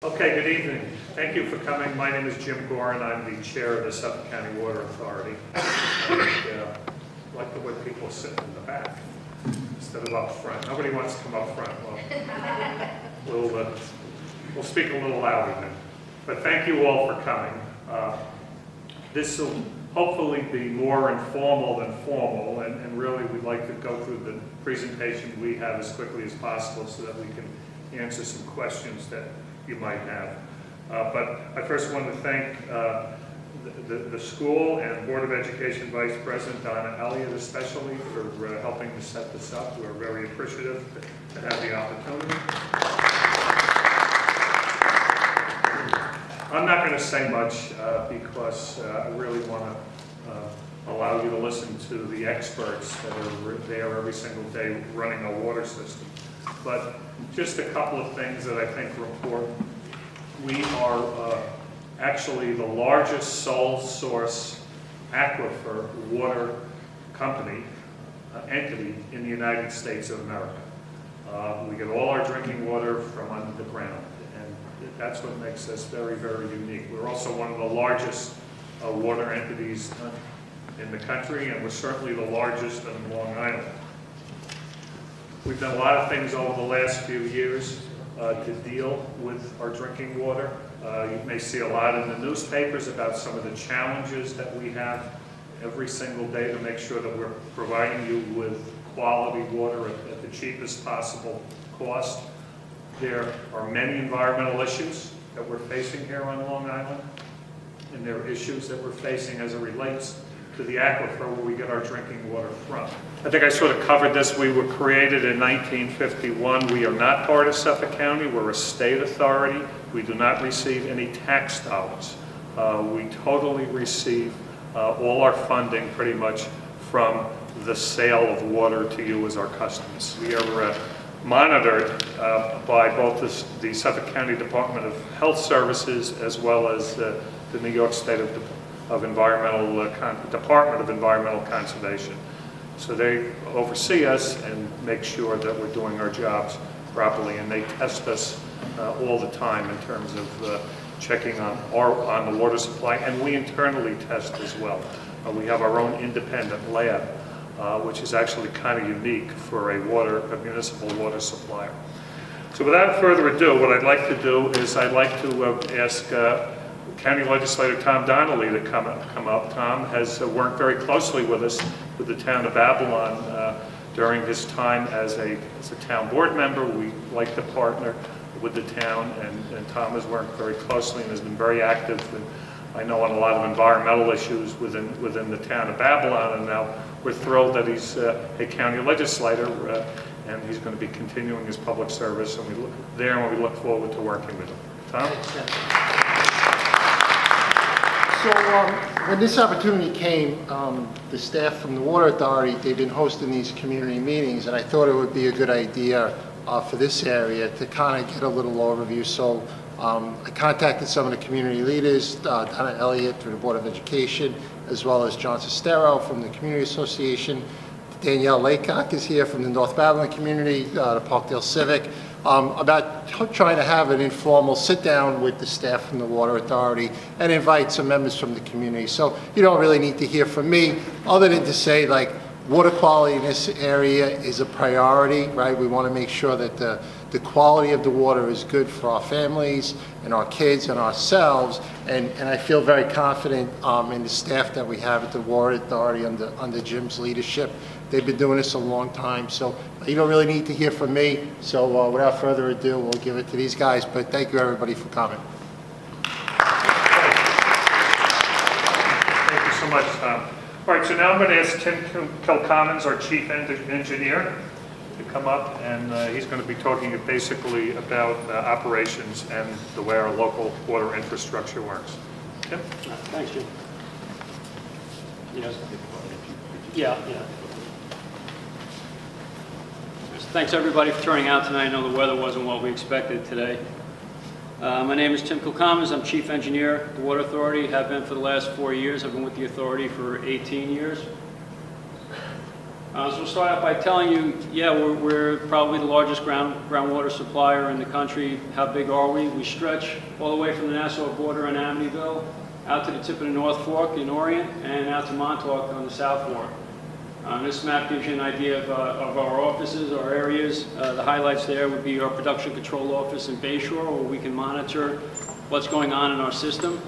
Okay, good evening. Thank you for coming. My name is Jim Gaughran. I'm the chair of the Suffolk County Water Authority. And, I like the way people sit in the back instead of up front. Nobody wants to come up front. Well, we'll speak a little louder then. But thank you all for coming. This will hopefully be more informal than formal, and really we'd like to go through the presentation we have as quickly as possible so that we can answer some questions that you might have. But I first want to thank the school and Board of Education Vice President Donna Elliott especially for helping to set this up. We're very appreciative to have the opportunity. I'm not going to say much because I really want to allow you to listen to the experts that are there every single day running a water system. But just a couple of things that I think are important. We are actually the largest sole source aquifer water company, entity in the United States of America. We get all our drinking water from under the ground, and that's what makes us very, very unique. We're also one of the largest water entities in the country, and we're certainly the largest in Long Island. We've done a lot of things over the last few years to deal with our drinking water. You may see a lot in the newspapers about some of the challenges that we have every single day to make sure that we're providing you with quality water at the cheapest possible cost. There are many environmental issues that we're facing here on Long Island, and there are issues that we're facing as it relates to the aquifer where we get our drinking water from. I think I sort of covered this. We were created in 1951. We are not part of Suffolk County. We're a state authority. We do not receive any tax dollars. We totally receive all our funding pretty much from the sale of water to you as our customers. We are monitored by both the Suffolk County Department of Health Services as well as the New York State Department of Environmental Conservation. So they oversee us and make sure that we're doing our jobs properly, and they test us all the time in terms of checking on the water supply, and we internally test as well. We have our own independent lab, which is actually kind of unique for a municipal water supplier. So without further ado, what I'd like to do is I'd like to ask County Legislator Tom Donnelly to come up. Tom has worked very closely with us, with the town of Babylon during his time as a town board member. We like to partner with the town, and Tom has worked very closely and has been very active, and I know on a lot of environmental issues within the town of Babylon, and now we're thrilled that he's a county legislator, and he's going to be continuing his public service, and we look forward to working with him. Tom? So when this opportunity came, the staff from the Water Authority, they've been hosting these community meetings, and I thought it would be a good idea for this area to kind of get a little overview. So I contacted some of the community leaders, Donna Elliott through the Board of Education, as well as John Sestero from the Community Association. Danielle Laycock is here from the North Babylon community, the Parkdale Civic, about trying to have an informal sit down with the staff from the Water Authority and invite some members from the community. So you don't really need to hear from me other than to say, like, water quality in this area is a priority, right? We want to make sure that the quality of the water is good for our families and our kids and ourselves, and I feel very confident in the staff that we have at the Water Authority under Jim's leadership. They've been doing this a long time, so you don't really need to hear from me. So without further ado, we'll give it to these guys, but thank you everybody for coming. Thank you so much, Tom. All right, so now I'm going to ask Tim Kilcommons, our chief engineer, to come up, and he's going to be talking basically about operations and the way our local water infrastructure works. Tim? Thanks, Jim. Yeah. Thanks everybody for turning out tonight. I know the weather wasn't what we expected today. My name is Tim Kilcommons. I'm Chief Engineer at the Water Authority. Have been for the last 4 years. I've been with the authority for 18 years. So we'll start out by telling you, yeah, we're probably the largest groundwater supplier in the country. How big are we? We stretch all the way from the Nassau border in Amityville out to the tip of the North Fork in Orient and out to Montauk on the South Fork. This map gives you an idea of our offices, our areas. The highlights there would be our production control office in Bayshore, where we can monitor what's going on in our system.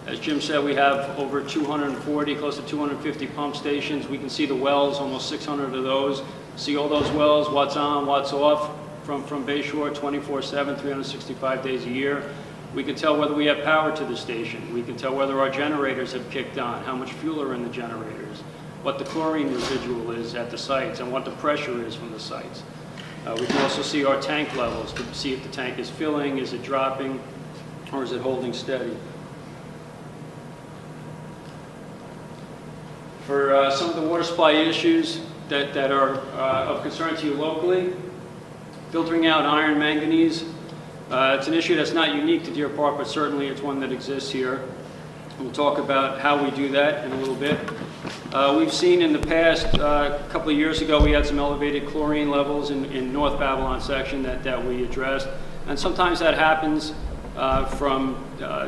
As Jim said, we have over 240, close to 250 pump stations. We can see the wells, almost 600 of those. See all those wells, what's on, what's off from Bayshore 24/7, 365 days a year. We can tell whether we have power to the station. We can tell whether our generators have kicked on, how much fuel are in the generators, what the chlorine residual is at the sites, and what the pressure is from the sites. We can also see our tank levels to see if the tank is filling, is it dropping, or is it holding steady. For some of the water supply issues that are of concern to you locally, filtering out iron manganese, it's an issue that's not unique to Deer Park, but certainly it's one that exists here. We'll talk about how we do that in a little bit. We've seen in the past, a couple of years ago, we had some elevated chlorine levels in North Babylon section that we addressed. And sometimes that happens from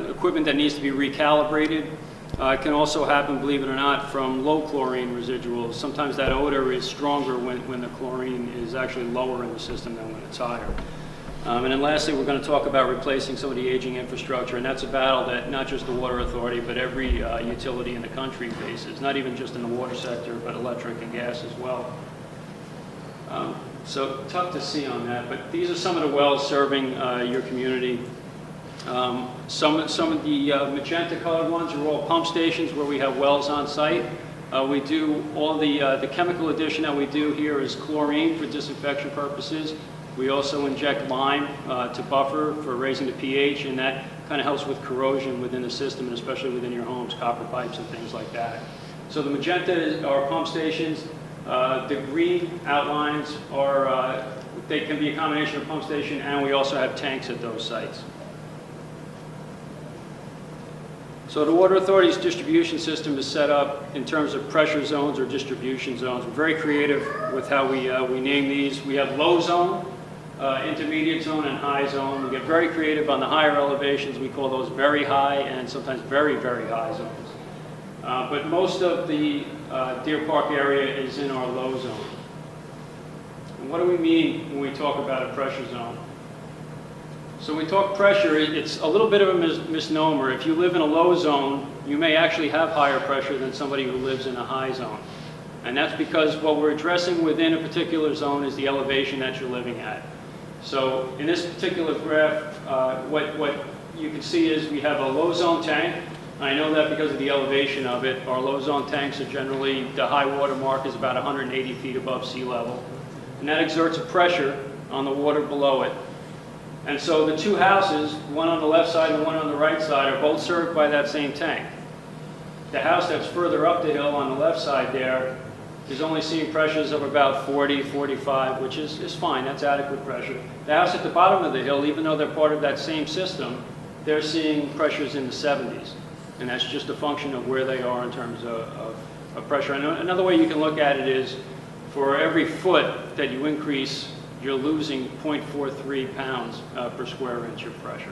equipment that needs to be recalibrated. It can also happen, believe it or not, from low chlorine residuals. Sometimes that odor is stronger when the chlorine is actually lower in the system than when it's higher. And then lastly, we're going to talk about replacing some of the aging infrastructure, and that's a battle that not just the Water Authority, but every utility in the country faces, not even just in the water sector, but electric and gas as well. So tough to see on that, but these are some of the wells serving your community. Some of the magenta colored ones are all pump stations where we have wells on site. We do all the chemical addition that we do here is chlorine for disinfection purposes. We also inject lime to buffer for raising the pH, and that kind of helps with corrosion within the system, and especially within your homes, copper pipes and things like that. So the magenta are pump stations. The green outlines are, they can be a combination of pump station, and we also have tanks at those sites. So the Water Authority's distribution system is set up in terms of pressure zones or distribution zones. We're very creative with how we name these. We have low zone, intermediate zone, and high zone. We get very creative on the higher elevations. We call those very high and sometimes very, very high zones. But most of the Deer Park area is in our low zone. And what do we mean when we talk about a pressure zone? So when we talk pressure, it's a little bit of a misnomer. If you live in a low zone, you may actually have higher pressure than somebody who lives in a high zone. And that's because what we're addressing within a particular zone is the elevation that you're living at. So in this particular graph, what you can see is we have a low zone tank. I know that because of the elevation of it. Our low zone tanks are generally, the high water mark is about 180 feet above sea level. And that exerts a pressure on the water below it. And so the two houses, one on the left side and one on the right side, are both served by that same tank. The house that's further up the hill on the left side there is only seeing pressures of about 40, 45, which is fine, that's adequate pressure. The house at the bottom of the hill, even though they're part of that same system, they're seeing pressures in the 70s. And that's just a function of where they are in terms of pressure. And another way you can look at it is, for every foot that you increase, you're losing 0.43 pounds per square inch of pressure.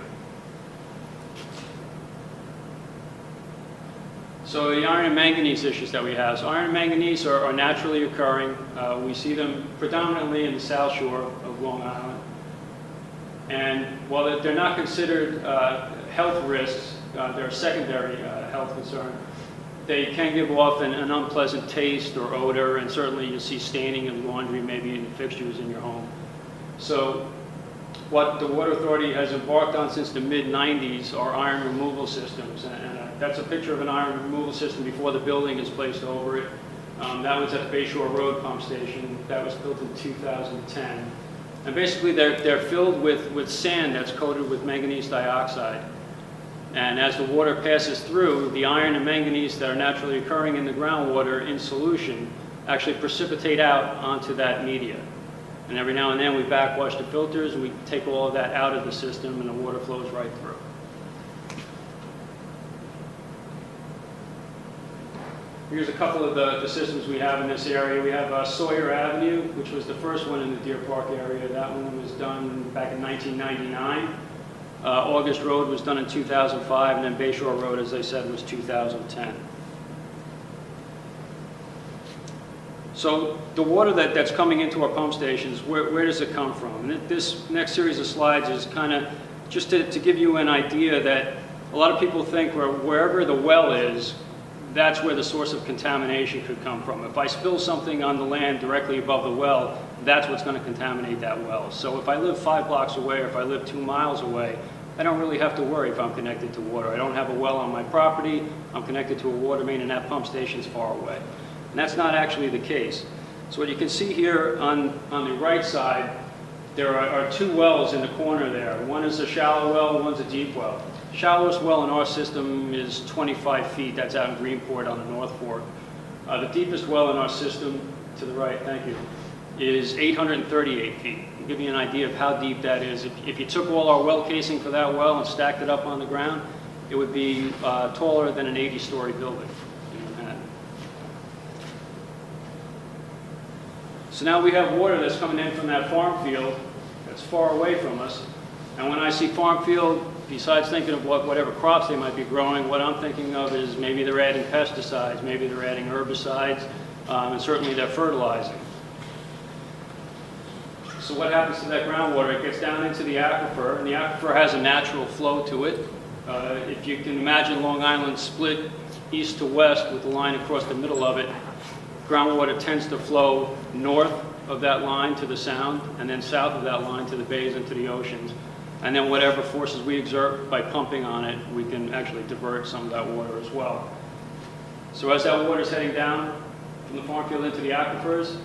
So the iron and manganese issues that we have. So iron and manganese are naturally occurring. We see them predominantly in the South Shore of Long Island. And while they're not considered health risks, they're a secondary health concern. They can give off an unpleasant taste or odor, and certainly you'll see staining in laundry, maybe in the fixtures in your home. So what the Water Authority has embarked on since the mid-90s are iron removal systems. And that's a picture of an iron removal system before the building is placed over it. That was at the Bayshore Road pump station. That was built in 2010. And basically they're filled with sand that's coated with manganese dioxide. And as the water passes through, the iron and manganese that are naturally occurring in the groundwater in solution actually precipitate out onto that media. And every now and then we backwash the filters and we take all of that out of the system and the water flows right through. Here's a couple of the systems we have in this area. We have Sawyer Avenue, which was the first one in the Deer Park area. That one was done back in 1999. August Road was done in 2005, and then Bayshore Road, as I said, was 2010. So the water that's coming into our pump stations, where does it come from? And this next series of slides is kind of just to give you an idea that a lot of people think wherever the well is, that's where the source of contamination could come from. If I spill something on the land directly above the well, that's what's going to contaminate that well. So if I live 5 blocks away or if I live 2 miles away, I don't really have to worry if I'm connected to water. I don't have a well on my property, I'm connected to a water main, and that pump station's far away. And that's not actually the case. So what you can see here on the right side, there are 2 wells in the corner there. One is a shallow well, one's a deep well. Shallowest well in our system is 25 feet. That's out in Greenport on the North Fork. The deepest well in our system, to the right, thank you, is 838 feet. I'll give you an idea of how deep that is. If you took all our well casing for that well and stacked it up on the ground, it would be taller than an 80-story building in Manhattan. So now we have water that's coming in from that farm field that's far away from us. And when I see farm field, besides thinking of whatever crops they might be growing, what I'm thinking of is maybe they're adding pesticides, maybe they're adding herbicides, and certainly they're fertilizing. So what happens to that groundwater? It gets down into the aquifer, and the aquifer has a natural flow to it. If you can imagine Long Island split east to west with the line across the middle of it, groundwater tends to flow north of that line to the sound, and then south of that line to the bays and to the oceans. And then whatever forces we exert by pumping on it, we can actually divert some of that water as well. So as that water is heading down from the farm field into the aquifers,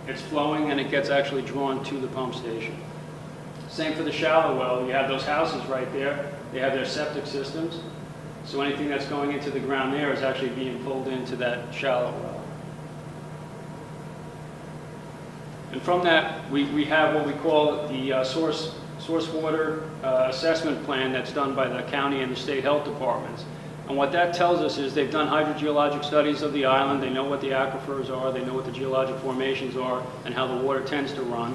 it's flowing and it gets actually drawn to the pump station. Same for the shallow well. You have those houses right there. They have their septic systems. So anything that's going into the ground there is actually being pulled into that shallow well. And from that, we have what we call the source water assessment plan that's done by the county and the state health departments. And what that tells us is they've done hydrogeologic studies of the island, they know what the aquifers are, they know what the geologic formations are, and how the water tends to run.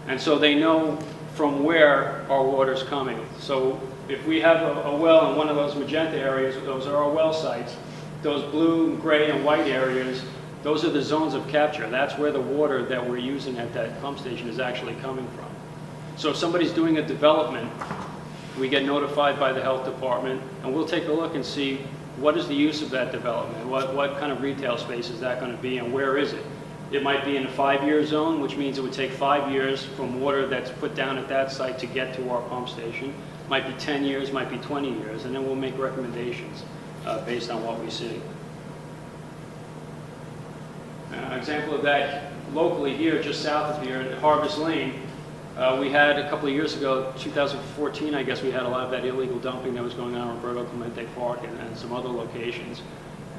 And so they know from where our water's coming. So if we have a well in one of those magenta areas, those are our well sites. Those blue, gray, and white areas, those are the zones of capture. That's where the water that we're using at that pump station is actually coming from. So if somebody's doing a development, we get notified by the health department, and we'll take a look and see what is the use of that development, what kind of retail space is that going to be, and where is it? It might be in a 5-year zone, which means it would take 5 years from water that's put down at that site to get to our pump station. Might be 10 years, might be 20 years, and then we'll make recommendations based on what we see. An example of that locally here, just south of here, at Harvest Lane, we had a couple of years ago, 2014, I guess, we had a lot of that illegal dumping that was going on in Roberto Clemente Park and some other locations.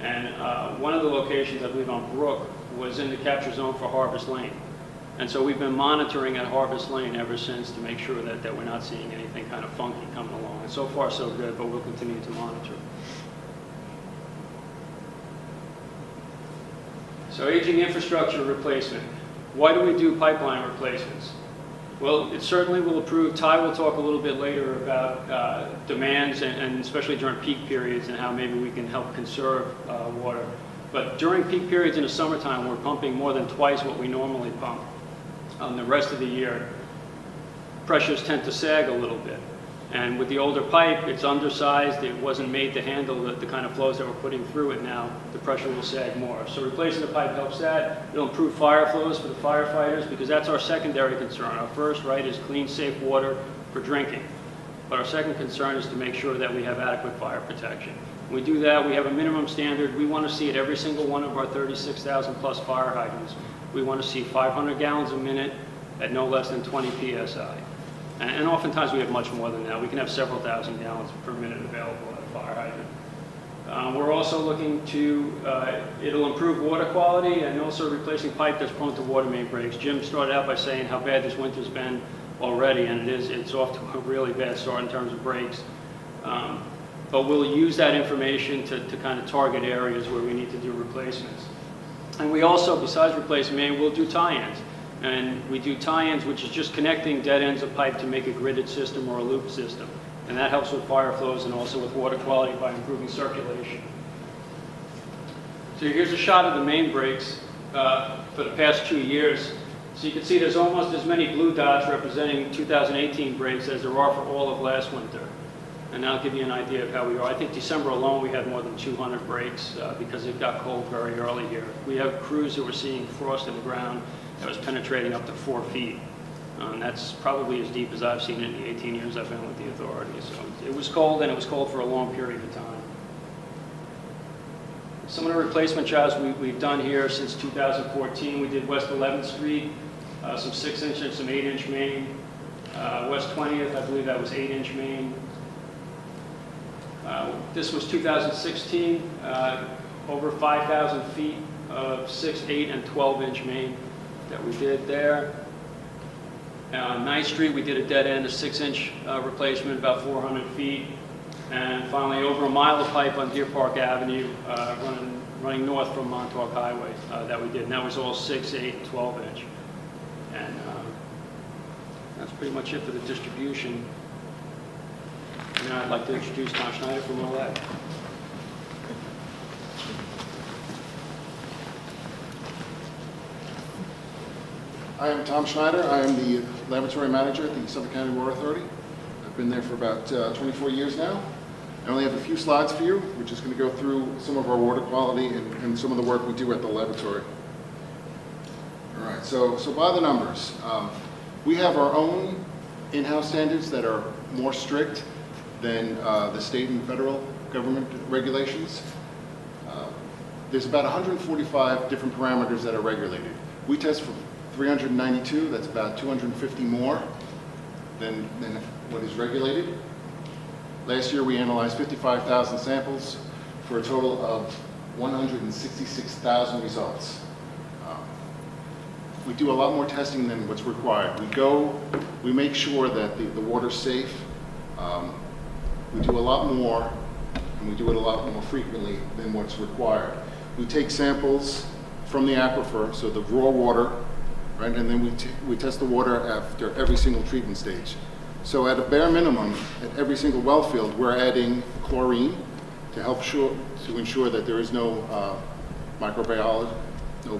And one of the locations, I believe on Brook, was in the capture zone for Harvest Lane. And so we've been monitoring at Harvest Lane ever since to make sure that we're not seeing anything kind of funky coming along. And so far so good, but we'll continue to monitor. So aging infrastructure replacement. Why do we do pipeline replacements? Well, it certainly will improve. Ty will talk a little bit later about demands and especially during peak periods and how maybe we can help conserve water. But during peak periods in the summertime, we're pumping more than twice what we normally pump. The rest of the year, pressures tend to sag a little bit. And with the older pipe, it's undersized. It wasn't made to handle the kind of flows that we're putting through it now. The pressure will sag more. So replacing the pipe helps that. It'll improve fire flows for the firefighters because that's our secondary concern. Our first, right, is clean, safe water for drinking. But our second concern is to make sure that we have adequate fire protection. When we do that, we have a minimum standard. We want to see at every single one of our 36,000 plus fire hydrants. We want to see 500 gallons a minute at no less than 20 PSI. And oftentimes we have much more than that. We can have several thousand gallons per minute available at a fire hydrant. We're also looking to, it'll improve water quality and also replacing pipe that's prone to water main breaks. Jim started out by saying how bad this winter's been already, and it's off to a really bad start in terms of breaks. but we'll use that information to kind of target areas where we need to do replacements. And we also, besides replacing main, we'll do tie-ins. And we do tie-ins, which is just connecting dead ends of pipe to make a gridded system or a loop system. And that helps with fire flows and also with water quality by improving circulation. So here's a shot of the main breaks for the past 2 years. So you can see there's almost as many blue dots representing 2018 breaks as there are for all of last winter. And that'll give you an idea of how we are. I think December alone we had more than 200 breaks because it got cold very early here. We have crews who were seeing frost in the ground that was penetrating up to 4 feet. And that's probably as deep as I've seen it in the 18 years I've been with the authority. So it was cold, and it was cold for a long period of time. Some of the replacement jobs we've done here since 2014, we did West 11th Street, some 6-inch and some 8-inch main. West 20th, I believe that was 8-inch main. This was 2016, over 5,000 feet of 6, 8, and 12-inch main that we did there. 9th Street, we did a dead end, a 6-inch replacement, about 400 feet. And finally, over a mile of pipe on Deer Park Avenue, running north from Montauk Highway that we did. And that was all 6, 8, and 12-inch. And that's pretty much it for the distribution. And now I'd like to introduce Tom Schneider from OLED. I am Tom Schneider. I am the laboratory manager at the Suffolk County Water Authority. I've been there for about 24 years now. I only have a few slides for you. We're just going to go through some of our water quality and some of the work we do at the laboratory. All right, so by the numbers, we have our own in-house standards that are more strict than the state and federal government regulations. There's about 145 different parameters that are regulated. We test for 392, that's about 250 more than what is regulated. Last year we analyzed 55,000 samples for a total of 166,000 results. We do a lot more testing than what's required. We make sure that the water's safe. We do a lot more, and we do it a lot more frequently than what's required. We take samples from the aquifer, so the raw water, right, and then we test the water after every single treatment stage. So at a bare minimum, at every single well field, we're adding chlorine to help to ensure that there is no microbiological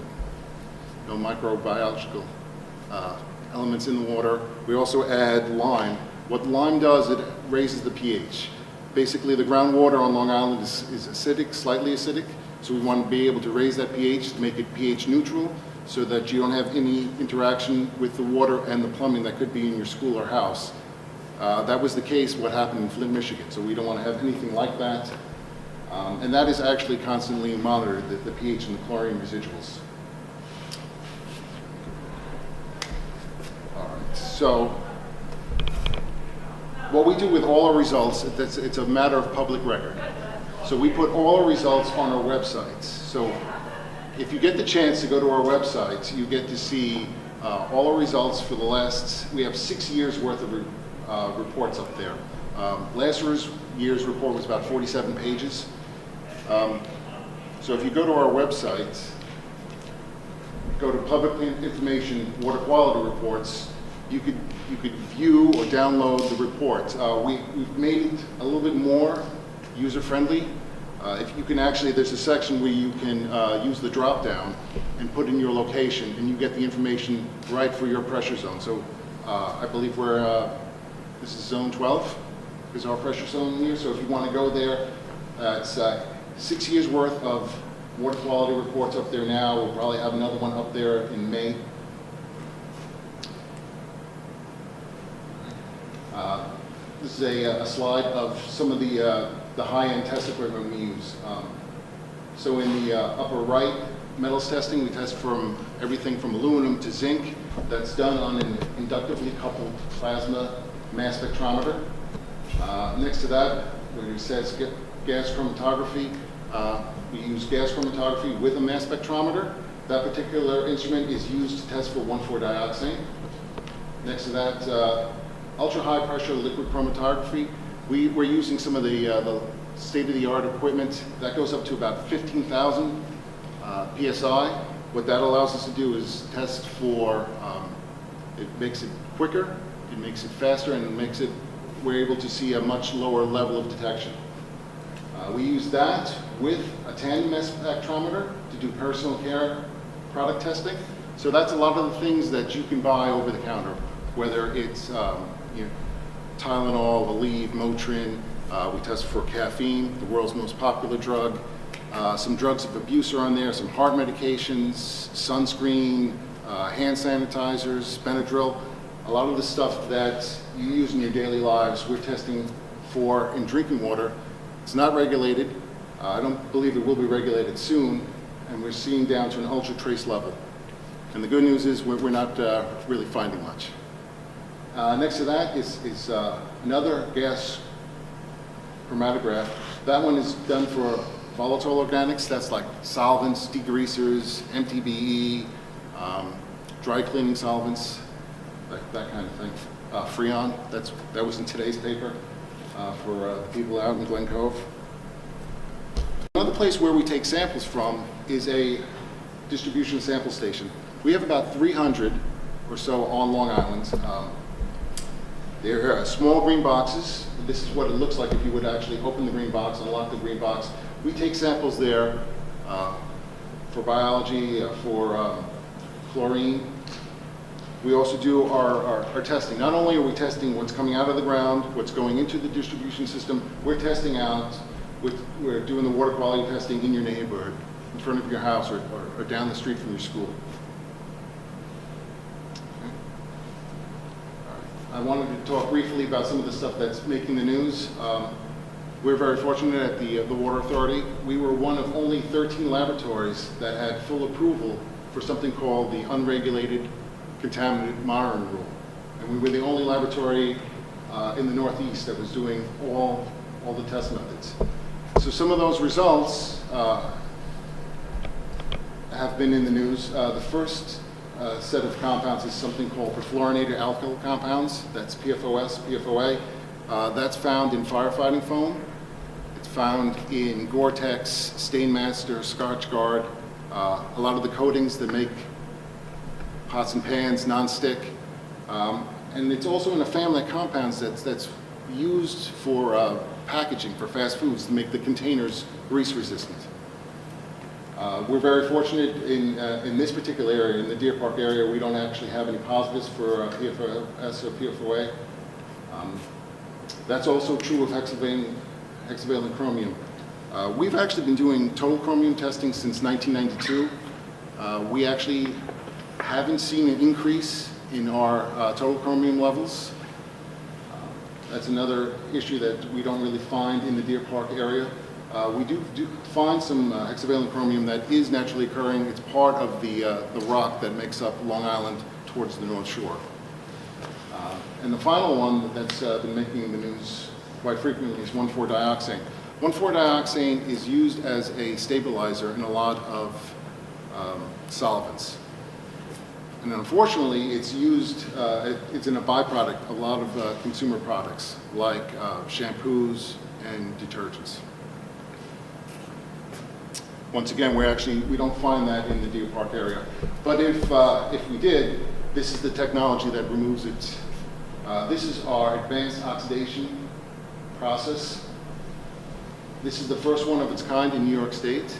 elements in the water. We also add lime. What lime does, it raises the pH. Basically, the groundwater on Long Island is acidic, slightly acidic, so we want to be able to raise that pH to make it pH neutral so that you don't have any interaction with the water and the plumbing that could be in your school or house. That was the case, what happened in Flint, Michigan, so we don't want to have anything like that. And that is actually constantly monitored, the pH and the chlorine residuals. All right, so what we do with all our results, it's a matter of public record. So we put all our results on our websites. So if you get the chance to go to our websites, you get to see all our results for the we have 6 years worth of reports up there. Last year's report was about 47 pages. So if you go to our website, go to public information, water quality reports, you could view or download the reports. We've made it a little bit more user-friendly. If you can actually, there's a section where you can use the drop-down and put in your location, and you get the information right for your pressure zone. So I believe this is zone 12 is our pressure zone here. So if you want to go there, it's 6 years worth of water quality reports up there now. We'll probably have another one up there in May. This is a slide of some of the high-end test equipment we use. So in the upper right, metals testing, we test from everything from aluminum to zinc. That's done on an inductively coupled plasma mass spectrometer. Next to that, where it says gas chromatography, we use gas chromatography with a mass spectrometer. That particular instrument is used to test for 1,4-dioxane. Next to that, ultra-high pressure liquid chromatography. We're using some of the state-of-the-art equipment. That goes up to about 15,000 PSI. What that allows us to do is test for, it makes it quicker, it makes it faster, and it makes it, we're able to see a much lower level of detection. We use that with a tandem mass spectrometer to do personal care product testing. So that's a lot of the things that you can buy over the counter, whether it's Tylenol, Aleve, Motrin. We test for caffeine, the world's most popular drug. Some drugs of abuse are on there, some heart medications, sunscreen, hand sanitizers, Benadryl. A lot of the stuff that you use in your daily lives, we're testing for in drinking water. It's not regulated. I don't believe it will be regulated soon, and we're seeing down to an ultra trace level. And the good news is we're not really finding much. Next to that is another gas chromatograph. That one is done for volatile organics. That's like solvents, degreasers, MTBE, dry cleaning solvents, that kind of thing. Freon, that was in today's paper for the people out in Glen Cove. Another place where we take samples from is a distribution sample station. We have about 300 or so on Long Island. They're small green boxes. This is what it looks like if you would actually open the green box, unlock the green box. We take samples there for biology, for chlorine. We also do our testing. Not only are we testing what's coming out of the ground, what's going into the distribution system, we're testing out, we're doing the water quality testing in your neighborhood, in front of your house, or down the street from your school. Okay. I wanted to talk briefly about some of the stuff that's making the news. We're very fortunate at the Water Authority. We were one of only 13 laboratories that had full approval for something called the Unregulated Contaminant Monitoring Rule. And we were the only laboratory in the Northeast that was doing all the test methods. So some of those results have been in the news. The first set of compounds is something called perfluorinated alkyl compounds. That's PFOS, PFOA. That's found in firefighting foam. It's found in Gore-Tex, Stainmaster, Scotchgard, a lot of the coatings that make pots and pans, non-stick. And it's also in a family of compounds that's used for packaging for fast foods to make the containers grease resistant. We're very fortunate in this particular area, in the Deer Park area, we don't actually have any positives for PFOS or PFOA. That's also true of hexavalent chromium. We've actually been doing total chromium testing since 1992. We actually haven't seen an increase in our total chromium levels. That's another issue that we don't really find in the Deer Park area. We do find some hexavalent chromium that is naturally occurring. It's part of the rock that makes up Long Island towards the North Shore. And the final one that's been making the news quite frequently is 1,4-dioxane. 1,4-dioxane is used as a stabilizer in a lot of solvents. And unfortunately, it's used, it's in a byproduct of a lot of consumer products like shampoos and detergents. Once again, we don't find that in the Deer Park area. But if we did, this is the technology that removes it. This is our advanced oxidation process. This is the first one of its kind in New York State.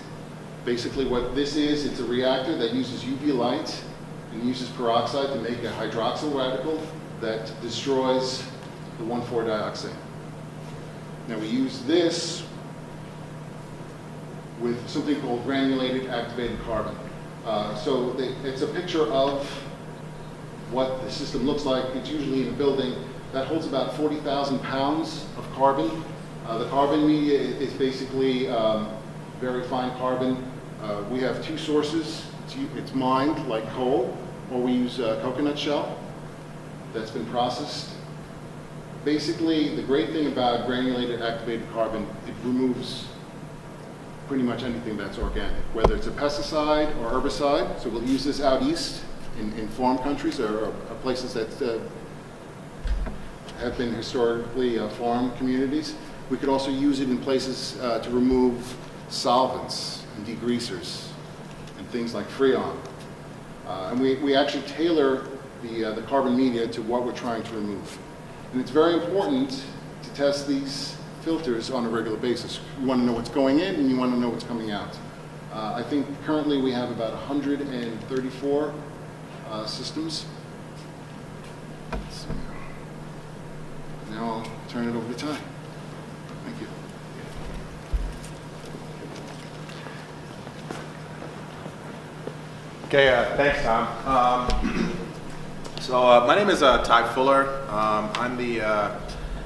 Basically what this is, it's a reactor that uses UV light and uses peroxide to make a hydroxyl radical that destroys the 1,4-dioxane. Now we use this with something called granulated activated carbon. So it's a picture of what the system looks like. It's usually in a building that holds about 40,000 pounds of carbon. The carbon media is basically very fine carbon. We have two sources. It's mined like coal, or we use coconut shell that's been processed. Basically, the great thing about granulated activated carbon, it removes pretty much anything that's organic, whether it's a pesticide or herbicide. So we'll use this out east in farm countries or places that have been historically farm communities. We could also use it in places to remove solvents and degreasers and things like Freon. And we actually tailor the carbon media to what we're trying to remove. And it's very important to test these filters on a regular basis. You want to know what's going in and you want to know what's coming out. I think currently we have about 134 systems. Let's see. Now I'll turn it over to Ty. Thank you. Okay, thanks, Tom. My name is Ty Fuller. I'm the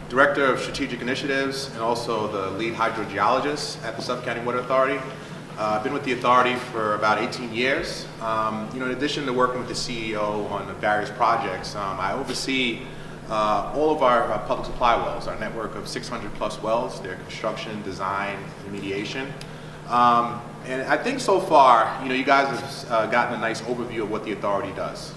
Director of Strategic Initiatives and also the lead hydrogeologist at the Suffolk County Water Authority. I've been with the authority for about 18 years. In addition to working with the CEO on the various projects, I oversee all of our public supply wells, our network of 600 plus wells, their construction, design, remediation. And I think so far, you guys have gotten a nice overview of what the authority does.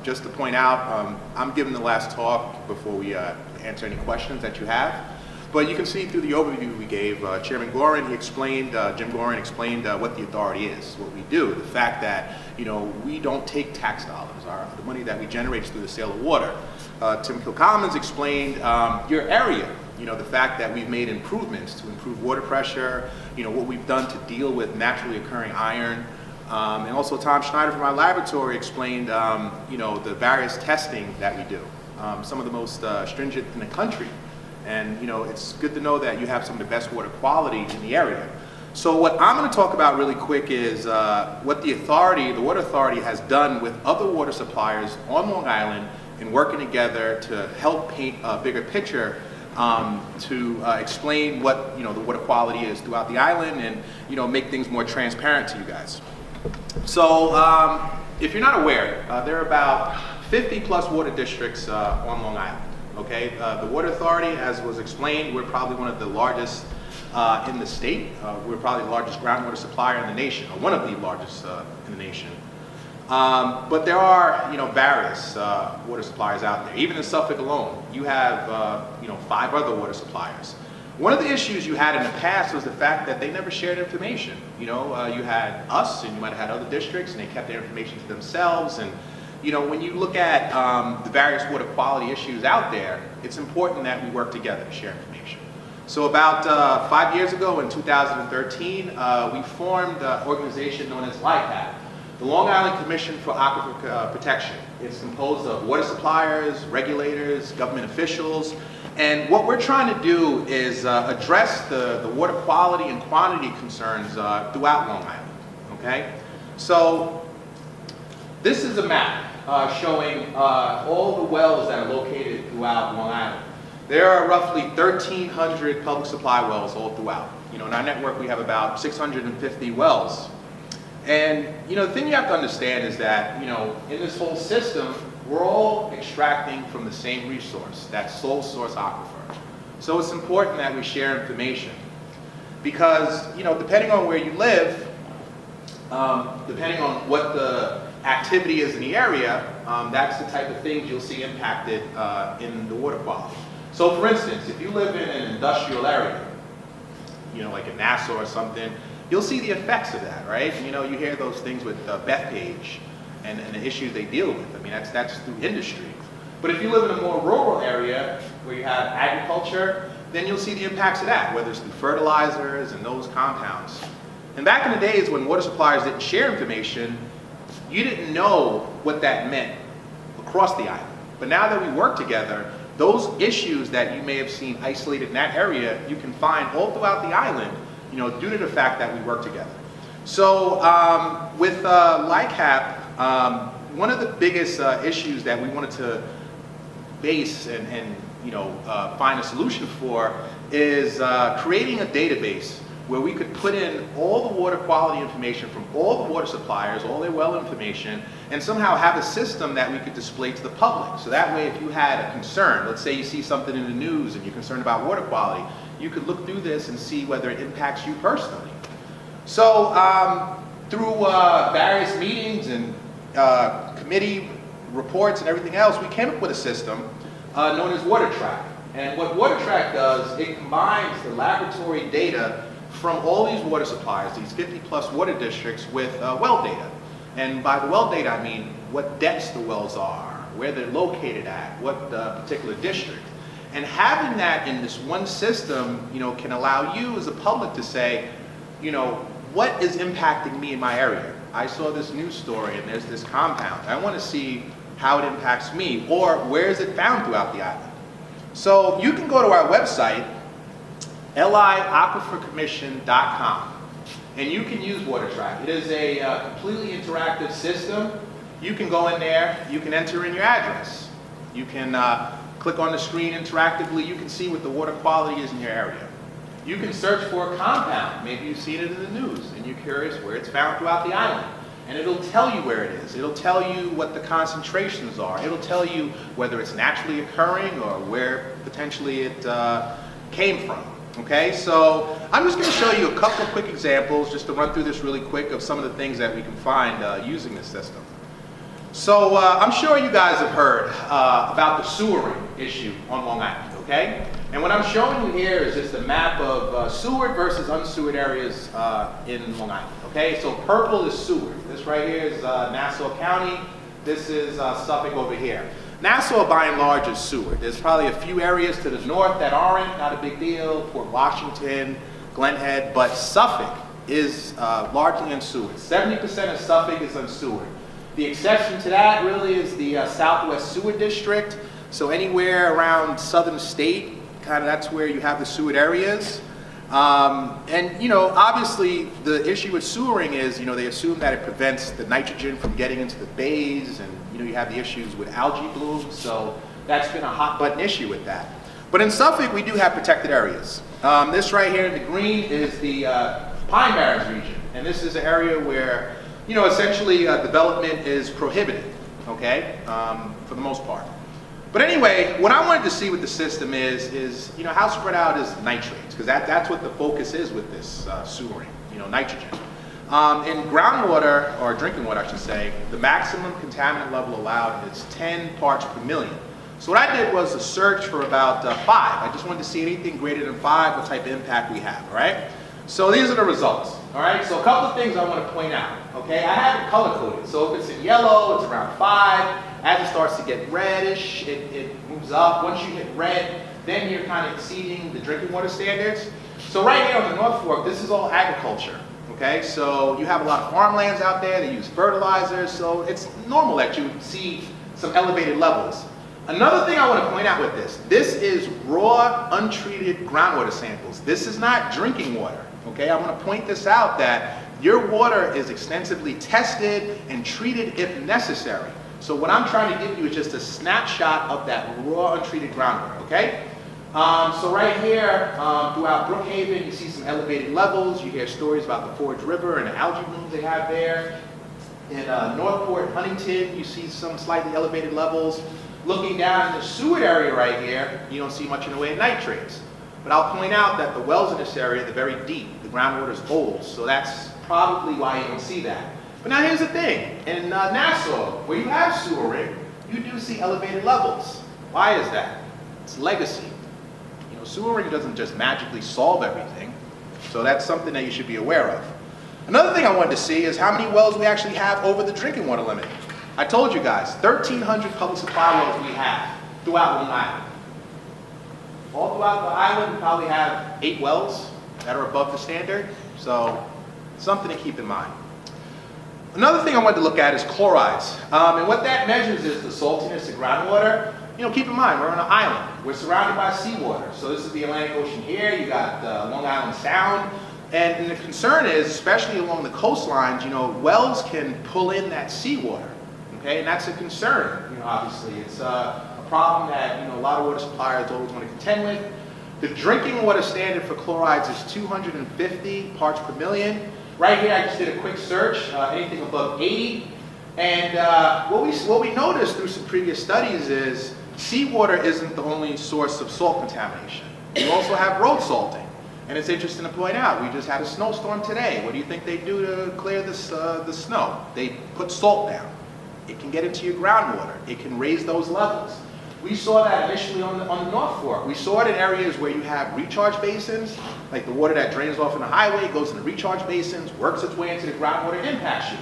Just to point out, I'm giving the last talk before we answer any questions that you have. But you can see through the overview we gave, Chairman Gaughran, Jim Gaughran explained what the authority is, what we do, the fact that, we don't take tax dollars. The money that we generate is through the sale of water. Tim Kilcommons explained your area, the fact that we've made improvements to improve water pressure, what we've done to deal with naturally occurring iron. And also Tom Schneider from our laboratory explained, the various testing that we do, some of the most stringent in the country. And, it's good to know that you have some of the best water quality in the area. So what I'm going to talk about really quick is what the Water Authority has done with other water suppliers on Long Island in working together to help paint a bigger picture to explain what, the water quality is throughout the island and, make things more transparent to you guys. So if you're not aware, there are about 50 plus water districts on Long Island. Okay, the Water Authority, as was explained, we're probably one of the largest in the state. We're probably the largest groundwater supplier in the nation, or one of the largest in the nation. But there are, various water suppliers out there. Even in Suffolk alone, you have, 5 other water suppliers. One of the issues you had in the past was the fact that they never shared information. You had us, and you might have had other districts, and they kept their information to themselves. And when you look at the various water quality issues out there, it's important that we work together to share information. So about 5 years ago, in 2013, we formed an organization known as LICAP, the Long Island Commission for Aquifer Protection. It's composed of water suppliers, regulators, government officials, and what we're trying to do is address the water quality and quantity concerns throughout Long Island, okay? So this is a map showing all the wells that are located throughout Long Island. There are roughly 1,300 public supply wells all throughout. In our network we have about 650 wells. And the thing you have to understand is that in this whole system, we're all extracting from the same resource, that sole source aquifer. So it's important that we share information because depending on where you live, depending on what the activity is in the area, that's the type of things you'll see impacted in the water quality. So for instance, if you live in an industrial area, like in Nassau or something, you'll see the effects of that, right? You hear those things with Bethpage and the issues they deal with. I mean, that's through industry. But if you live in a more rural area where you have agriculture, then you'll see the impacts of that, whether it's through fertilizers and those compounds. And back in the days when water suppliers didn't share information, you didn't know what that meant across the island. But now that we work together, those issues that you may have seen isolated in that area, you can find all throughout the island, due to the fact that we work together. So with LICAP, one of the biggest issues that we wanted to base and find a solution for is creating a database where we could put in all the water quality information from all the water suppliers, all their well information, and somehow have a system that we could display to the public. So that way if you had a concern, let's say you see something in the news and you're concerned about water quality, you could look through this and see whether it impacts you personally. So through various meetings and committee reports and everything else, we came up with a system known as WaterTrack. And what WaterTrack does, it combines the laboratory data from all these water suppliers, these 50+ water districts, with well data. And by the well data, I mean what depths the wells are, where they're located at, what particular district. And having that in this one system, can allow you as a public to say, what is impacting me in my area? I saw this news story and there's this compound. I want to see how it impacts me, or where is it found throughout the island? So you can go to our website, liaquifercommission.com, and you can use WaterTrack. It is a completely interactive system. You can go in there, you can enter in your address. You can click on the screen interactively, you can see what the water quality is in your area. You can search for a compound. Maybe you've seen it in the news and you're curious where it's found throughout the island. And it'll tell you where it is. It'll tell you what the concentrations are. It'll tell you whether it's naturally occurring or where potentially it came from. Okay, so I'm just going to show you a couple of quick examples just to run through this really quick of some of the things that we can find using this system. So I'm sure you guys have heard about the sewering issue on Long Island, okay? And what I'm showing you here is just a map of sewered versus unsewered areas in Long Island, okay? So purple is sewered. This right here is Nassau County. This is Suffolk over here. Nassau, by and large, is sewered. There's probably a few areas to the north that aren't, not a big deal, Port Washington, Glen Head, but Suffolk is largely unsewered. 70% of Suffolk is unsewered. The exception to that really is the Southwest Sewer District. So anywhere around southern state, kind of that's where you have the sewered areas. And obviously the issue with sewering is, they assume that it prevents the nitrogen from getting into the bays, and you have the issues with algae blooms. So that's been a hot button issue with that. But in Suffolk, we do have protected areas. This right here in the green is the Pine Barrens region, and this is an area where essentially development is prohibited, okay, for the most part. But anyway, what I wanted to see with the system is how spread out is nitrates, because that's what the focus is with this sewering, nitrogen. In groundwater, or drinking water I should say, the maximum contaminant level allowed is 10 parts per million. So what I did was a search for about 5. I just wanted to see anything greater than 5, what type of impact we have, all right? So these are the results, all right? So a couple of things I want to point out, okay? I have it color-coded. So if it's in yellow, it's around 5. As it starts to get reddish, it moves up. Once you hit red, then you're kind of exceeding the drinking water standards. So right here on the North Fork, this is all agriculture, okay? So you have a lot of farmlands out there. They use fertilizers, so it's normal that you see some elevated levels. Another thing I want to point out with this is raw, untreated groundwater samples. This is not drinking water, okay? I want to point this out, that your water is extensively tested and treated if necessary. So what I'm trying to give you is just a snapshot of that raw, untreated groundwater, okay? So right here, throughout Brookhaven, you see some elevated levels. You hear stories about the Forge River and the algae blooms they have there. In Northport, Huntington, you see some slightly elevated levels. Looking down in the sewer area right here, you don't see much in the way of nitrates. But I'll point out that the wells in this area, they're very deep. The groundwater is old, so that's probably why you don't see that. But now here's the thing. In Nassau, where you have sewering, you do see elevated levels. Why is that? It's legacy. Sewering doesn't just magically solve everything. So that's something that you should be aware of. Another thing I wanted to see is how many wells we actually have over the drinking water limit. I told you guys, 1,300 public supply wells we have throughout Long Island. All throughout the island, we probably have 8 wells that are above the standard. So something to keep in mind. Another thing I wanted to look at is chlorides. And what that measures is the saltiness of groundwater. Keep in mind, we're on an island. We're surrounded by seawater. So this is the Atlantic Ocean here. You got Long Island Sound. And the concern is, especially along the coastlines, wells can pull in that seawater. Okay, and that's a concern. Obviously, it's a problem that a lot of water suppliers always want to contend with. The drinking water standard for chlorides is 250 parts per million. Right here, I just did a quick search. Anything above 80. And what we noticed through some previous studies is seawater isn't the only source of salt contamination. You also have road salting. And it's interesting to point out, we just had a snowstorm today. What do you think they do to clear the snow? They put salt down. It can get into your groundwater. It can raise those levels. We saw that initially on the North Fork. We saw it in areas where you have recharge basins, like the water that drains off in the highway, goes into recharge basins, works its way into the groundwater impact chute.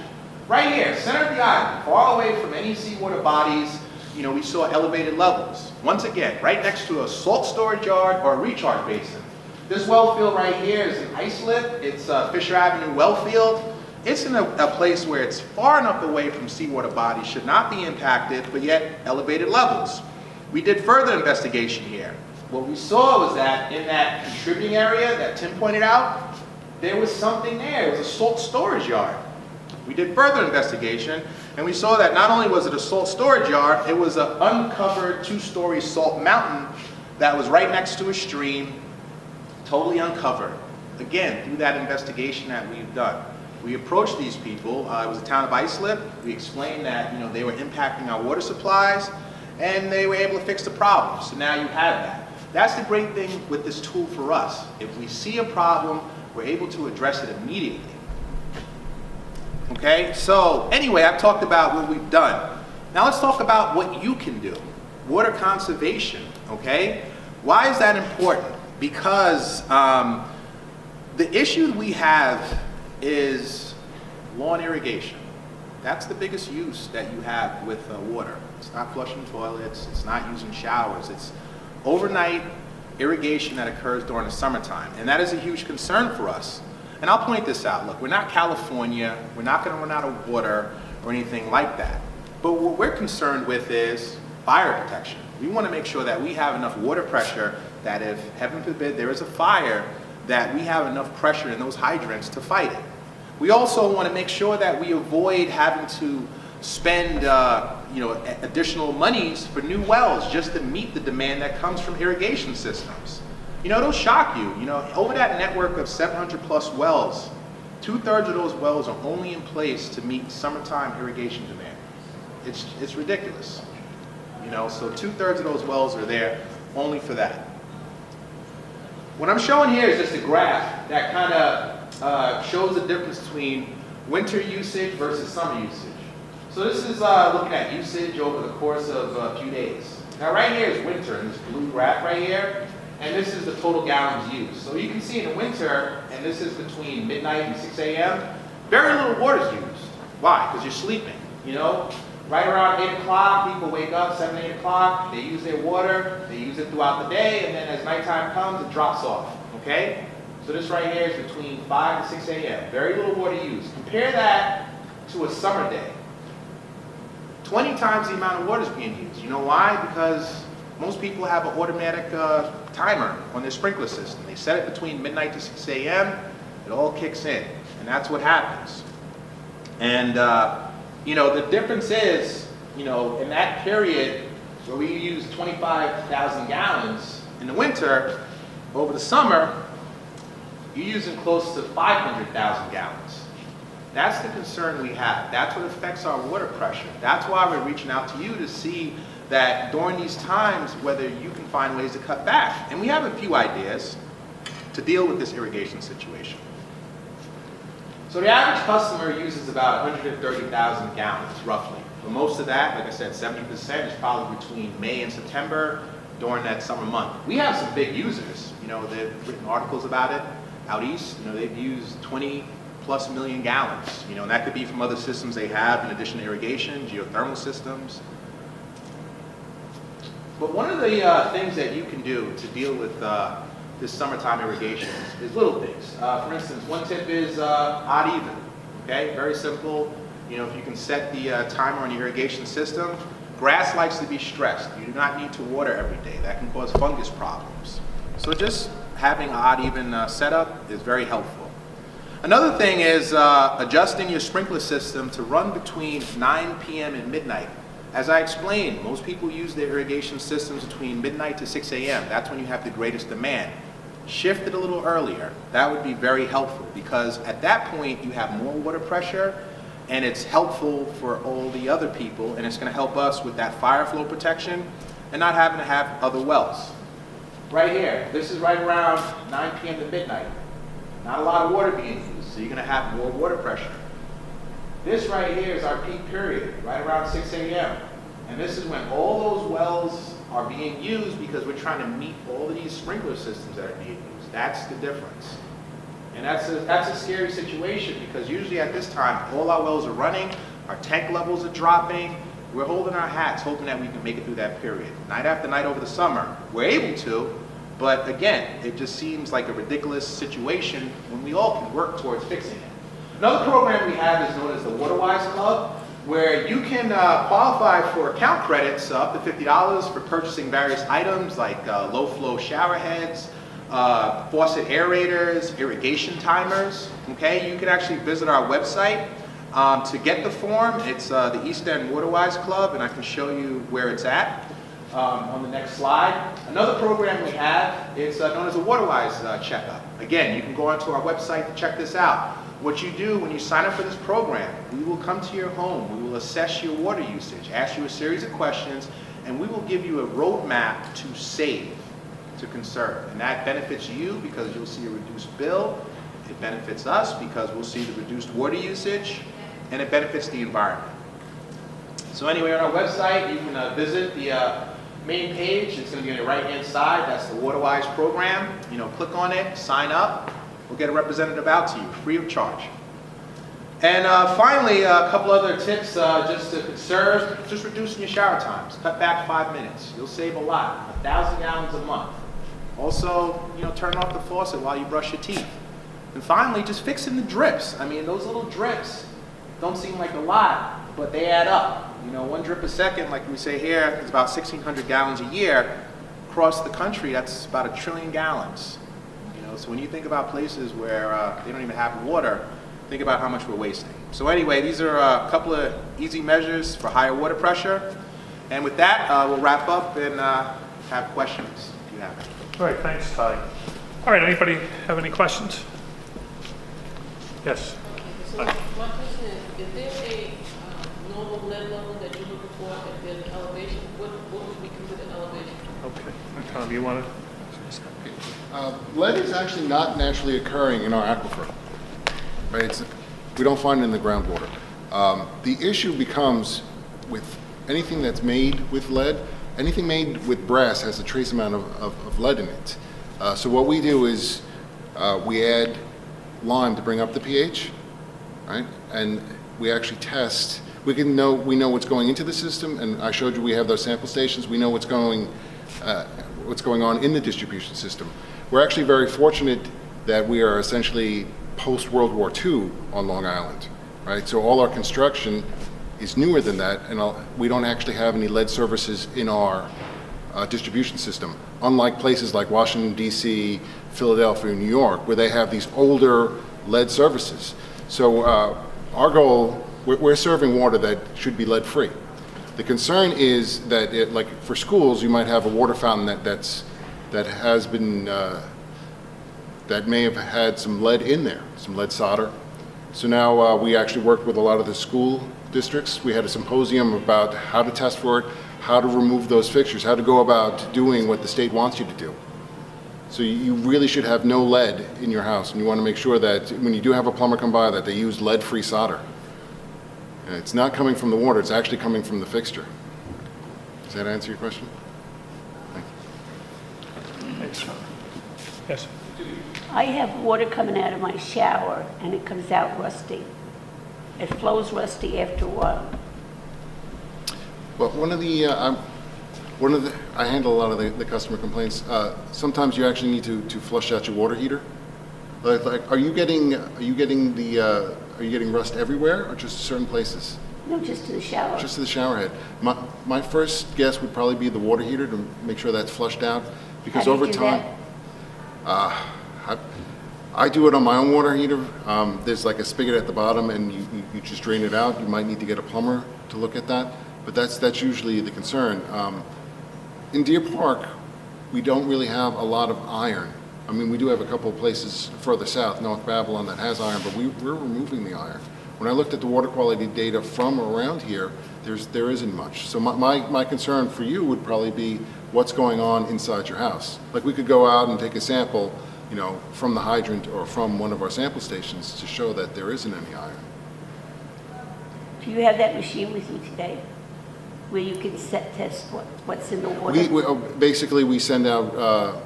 Right here, center of the island, far away from any seawater bodies, we saw elevated levels. Once again, right next to a salt storage yard or a recharge basin. This well field right here is an islip. It's Fisher Avenue well field. It's in a place where it's far enough away from seawater bodies, should not be impacted, but yet elevated levels. We did further investigation here. What we saw was that in that contributing area that Tim pointed out, there was something there. It was a salt storage yard. We did further investigation, and we saw that not only was it a salt storage yard, it was an uncovered 2-story salt mountain that was right next to a stream, totally uncovered. Again, through that investigation that we've done. We approached these people. It was a town of Islip. We explained that they were impacting our water supplies, and they were able to fix the problem. So now you have that. That's the great thing with this tool for us. If we see a problem, we're able to address it immediately. Okay, so anyway, I've talked about what we've done. Now let's talk about what you can do. Water conservation, okay? Why is that important? Because the issue we have is lawn irrigation. That's the biggest use that you have with water. It's not flushing toilets, it's not using showers, it's overnight irrigation that occurs during the summertime. And that is a huge concern for us. And I'll point this out. Look, we're not California, we're not going to run out of water or anything like that. But what we're concerned with is fire protection. We want to make sure that we have enough water pressure that if, heaven forbid, there is a fire, that we have enough pressure in those hydrants to fight it. We also want to make sure that we avoid having to spend additional monies for new wells just to meet the demand that comes from irrigation systems. It'll shock you. Over that network of 700 plus wells, 2/3 of those wells are only in place to meet summertime irrigation demand. It's ridiculous. So 2/3 of those wells are there only for that. What I'm showing here is just a graph that kind of shows the difference between winter usage versus summer usage. So this is looking at usage over the course of a few days. Now right here is winter in this blue graph right here, and this is the total gallons used. So you can see in the winter, and this is between midnight and 6 a.m., very little water is used. Why? Because you're sleeping, Right around 8 o'clock, people wake up, 7, 8 o'clock, they use their water, they use it throughout the day, and then as nighttime comes, it drops off, okay? So this right here is between 5 and 6 a.m., very little water used. Compare that to a summer day. 20 times the amount of water is being used. You know why? Because most people have an automatic timer on their sprinkler system. They set it between midnight to 6 a.m., it all kicks in, and that's what happens. And the difference is, in that period where we use 25,000 gallons in the winter, over the summer, you're using close to 500,000 gallons. That's the concern we have. That's what affects our water pressure. That's why we're reaching out to you to see that during these times, whether you can find ways to cut back. And we have a few ideas to deal with this irrigation situation. So the average customer uses about 130,000 gallons, roughly. But most of that, like I said, 70% is probably between May and September during that summer month. We have some big users. They've written articles about it out east. They've used 20+ million gallons. And that could be from other systems they have in addition to irrigation, geothermal systems. But one of the things that you can do to deal with this summertime irrigation is little things. For instance, one tip is odd even. Okay, very simple. If you can set the timer on your irrigation system, grass likes to be stressed. You do not need to water every day. That can cause fungus problems. So just having an odd even setup is very helpful. Another thing is adjusting your sprinkler system to run between 9 p.m. and midnight. As I explained, most people use their irrigation systems between midnight to 6 a.m. That's when you have the greatest demand. Shift it a little earlier. That would be very helpful because at that point you have more water pressure and it's helpful for all the other people and it's going to help us with that fire flow protection and not having to have other wells. Right here, this is right around 9 p.m. to midnight. Not a lot of water being used, so you're going to have more water pressure. This right here is our peak period, right around 6 a.m. And this is when all those wells are being used because we're trying to meet all of these sprinkler systems that are being used. That's the difference. And that's a scary situation because usually at this time, all our wells are running, our tank levels are dropping, we're holding our hats, hoping that we can make it through that period. Night after night over the summer, we're able to, but again, it just seems like a ridiculous situation when we all can work towards fixing it. Another program we have is known as the WaterWise Club, where you can qualify for account credits up to $50 for purchasing various items like low-flow shower heads, faucet aerators, irrigation timers. Okay, you can actually visit our website to get the form. It's the East End WaterWise Club, and I can show you where it's at on the next slide. Another program we have is known as a WaterWise checkup. Again, you can go onto our website to check this out. What you do when you sign up for this program, we will come to your home, we will assess your water usage, ask you a series of questions, and we will give you a roadmap to save, to conserve. And that benefits you because you'll see a reduced bill, it benefits us because we'll see the reduced water usage, and it benefits the environment. So anyway, on our website, you can visit the main page. It's going to be on your right-hand side. That's the WaterWise program. You know, click on it, sign up. We'll get a representative out to you, free of charge. And finally, a couple other tips just to conserve, just reducing your shower times. Cut back 5 minutes. You'll save a lot, 1,000 gallons a month. Also, you know, turn off the faucet while you brush your teeth. And finally, just fixing the drips. I mean, those little drips don't seem like a lot, but they add up. You know, 1 drip a second, like we say here, is about 1,600 gallons a year. Across the country, that's about 1 trillion gallons. So when you think about places where they don't even have water, think about how much we're wasting. So anyway, these are a couple of easy measures for higher water pressure. And with that, we'll wrap up and have questions if you have any. All right, thanks, Ty. All right, anybody have any questions? Yes. So my question is there a normal lead level that you're looking for if there's an elevation? What would be considered elevation? Okay. Tom, you want to? Lead is actually not naturally occurring in our aquifer. Right? We don't find it in the groundwater. The issue becomes with anything that's made with lead, anything made with brass has a trace amount of lead in it. So what we do is we add lime to bring up the pH, right? And we actually test. We know what's going into the system, and I showed you we have those sample stations. We know what's going on in the distribution system. We're actually very fortunate that we are essentially post-World War II on Long Island, right? So all our construction is newer than that, and we don't actually have any lead services in our distribution system, unlike places like Washington, D.C., Philadelphia, New York, where they have these older lead services. So our goal, we're serving water that should be lead-free. The concern is that, like for schools, you might have a water fountain that has been that may have had some lead in there, some lead solder. So now we actually worked with a lot of the school districts. We had a symposium about how to test for it, how to remove those fixtures, how to go about doing what the state wants you to do. So you really should have no lead in your house, and you want to make sure that when you do have a plumber come by that they use lead-free solder. And it's not coming from the water, it's actually coming from the fixture. Does that answer your question? Thank you. Thanks, Tom. Yes. I have water coming out of my shower and it comes out rusty. It flows rusty after a while. Well, I handle a lot of the customer complaints. Sometimes you actually need to flush out your water heater. Like, are you getting rust everywhere or just certain places? No, just to the shower. Just to the shower head. My first guess would probably be the water heater to make sure that's flushed out, because How do you over do time, I do it on my own water heater. There's like a spigot at the bottom, and you just drain it out. You might need to get a plumber to look at that, but that's usually the concern. In Deer Park, we don't really have a lot of iron. I mean, we do have a couple of places further south, North Babylon, that has iron, but we're removing the iron. When I looked at the water quality data from around here, there isn't much. So my concern for you would probably be what's going on inside your house. Like, we could go out and take a sample, you know, from the hydrant or from one of our sample stations to show that there isn't any iron. Do you have that machine with you today? where you can test what's in the water? Basically, we send out,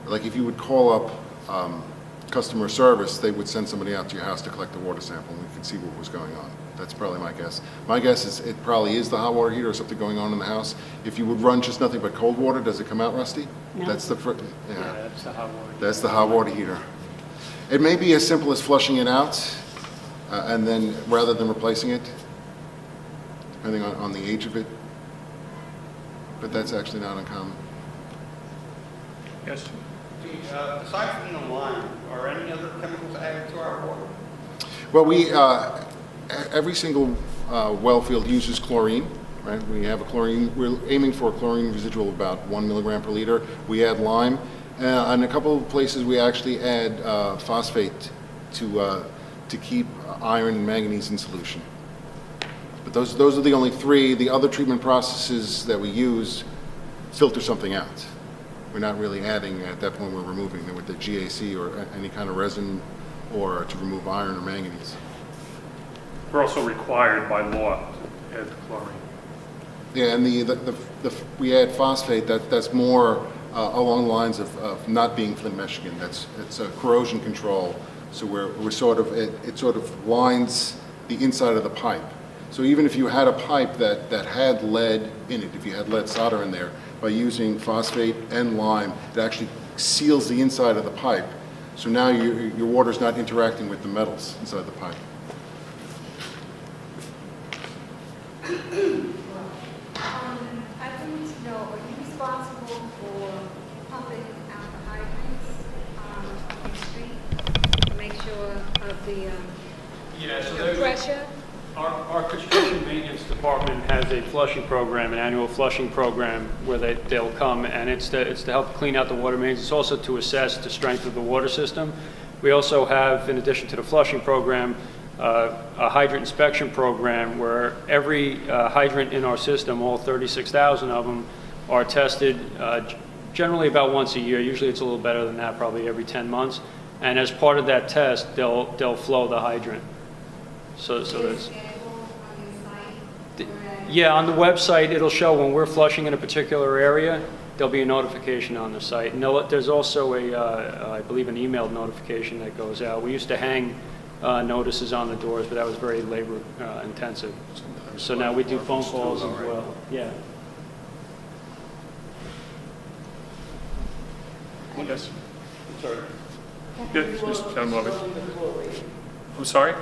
like if you would call up customer service, they would send somebody out to your house to collect the water sample, and we could see what was going on. That's probably my guess. My guess is it probably is the hot water heater or something going on in the house. If you would run just nothing but cold water, does it come out rusty? No. That's the Yeah, that's the hot water. That's the hot water heater. It may be as simple as flushing it out, and then rather than replacing it, depending on the age of it. But that's actually not uncommon. Yes? Aside from the lime, are any other chemicals added to our water? Well, every single well field uses chlorine, right? We have a chlorine, we're aiming for a chlorine residual of about 1 milligram per liter. We add lime. In a couple of places, we actually add phosphate to keep iron and manganese in solution. But those are the only three. The other treatment processes that we use filter something out. We're not really adding, at that point we're removing them with the GAC or any kind of resin or to remove iron or manganese. We're also required by law to add chlorine. Yeah, and we add phosphate, that's more along the lines of not being Flint, Michigan. It's a corrosion control, so we're sort of, it sort of lines the inside of the pipe. So even if you had a pipe that had lead in it, if you had lead solder in there, by using phosphate and lime, it actually seals the inside of the pipe. So now your water's not interacting with the metals inside the pipe. I need to know, are you responsible for pumping out the hydrants on the street to make sure of the Yeah, so the pressure? Our construction maintenance department has a flushing program, an annual flushing program where they'll come, and it's to help clean out the water mains. It's also to assess the strength of the water system. We also have, in addition to the flushing program, a hydrant inspection program where every hydrant in our system, all 36,000 of them, are tested generally about once a year. Usually it's a little better than that, probably every 10 months. And as part of that test, they'll flow the hydrant. So that's... Yeah, on the website, it'll show when we're flushing in a particular area, there'll be a notification on the site. And there's also I believe, an emailed notification that goes out. We used to hang notices on the doors, but that was very labor intensive. So now we do phone calls as well. Yeah. Yes? Sorry. Yes, Mr. Town I'm sorry?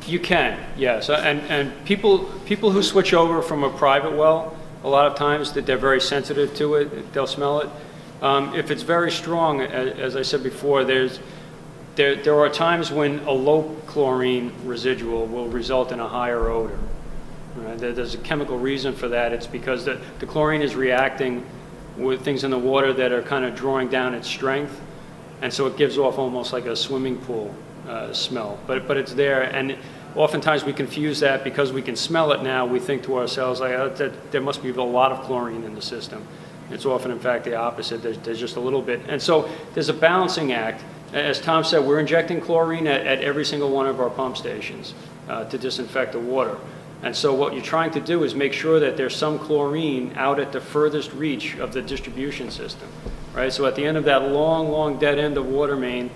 You can, yes, and people who switch over from a private well, a lot of times that they're very sensitive to it, they'll smell it. If it's very strong, as I said before, there are times when a low chlorine residual will result in a higher odor. Right? There's a chemical reason for that. It's because the chlorine is reacting with things in the water that are kind of drawing down its strength, and so it gives off almost like a swimming pool smell, but it's there, and oftentimes we confuse that because we can smell it now. We think to ourselves, like, there must be a lot of chlorine in the system. It's often, in fact, the opposite. There's just a little bit, and so there's a balancing act. As Tom said, we're injecting chlorine at every single one of our pump stations to disinfect the water. And so what you're trying to do is make sure that there's some chlorine out at the furthest reach of the distribution system, right? So at the end of that long dead end of water main,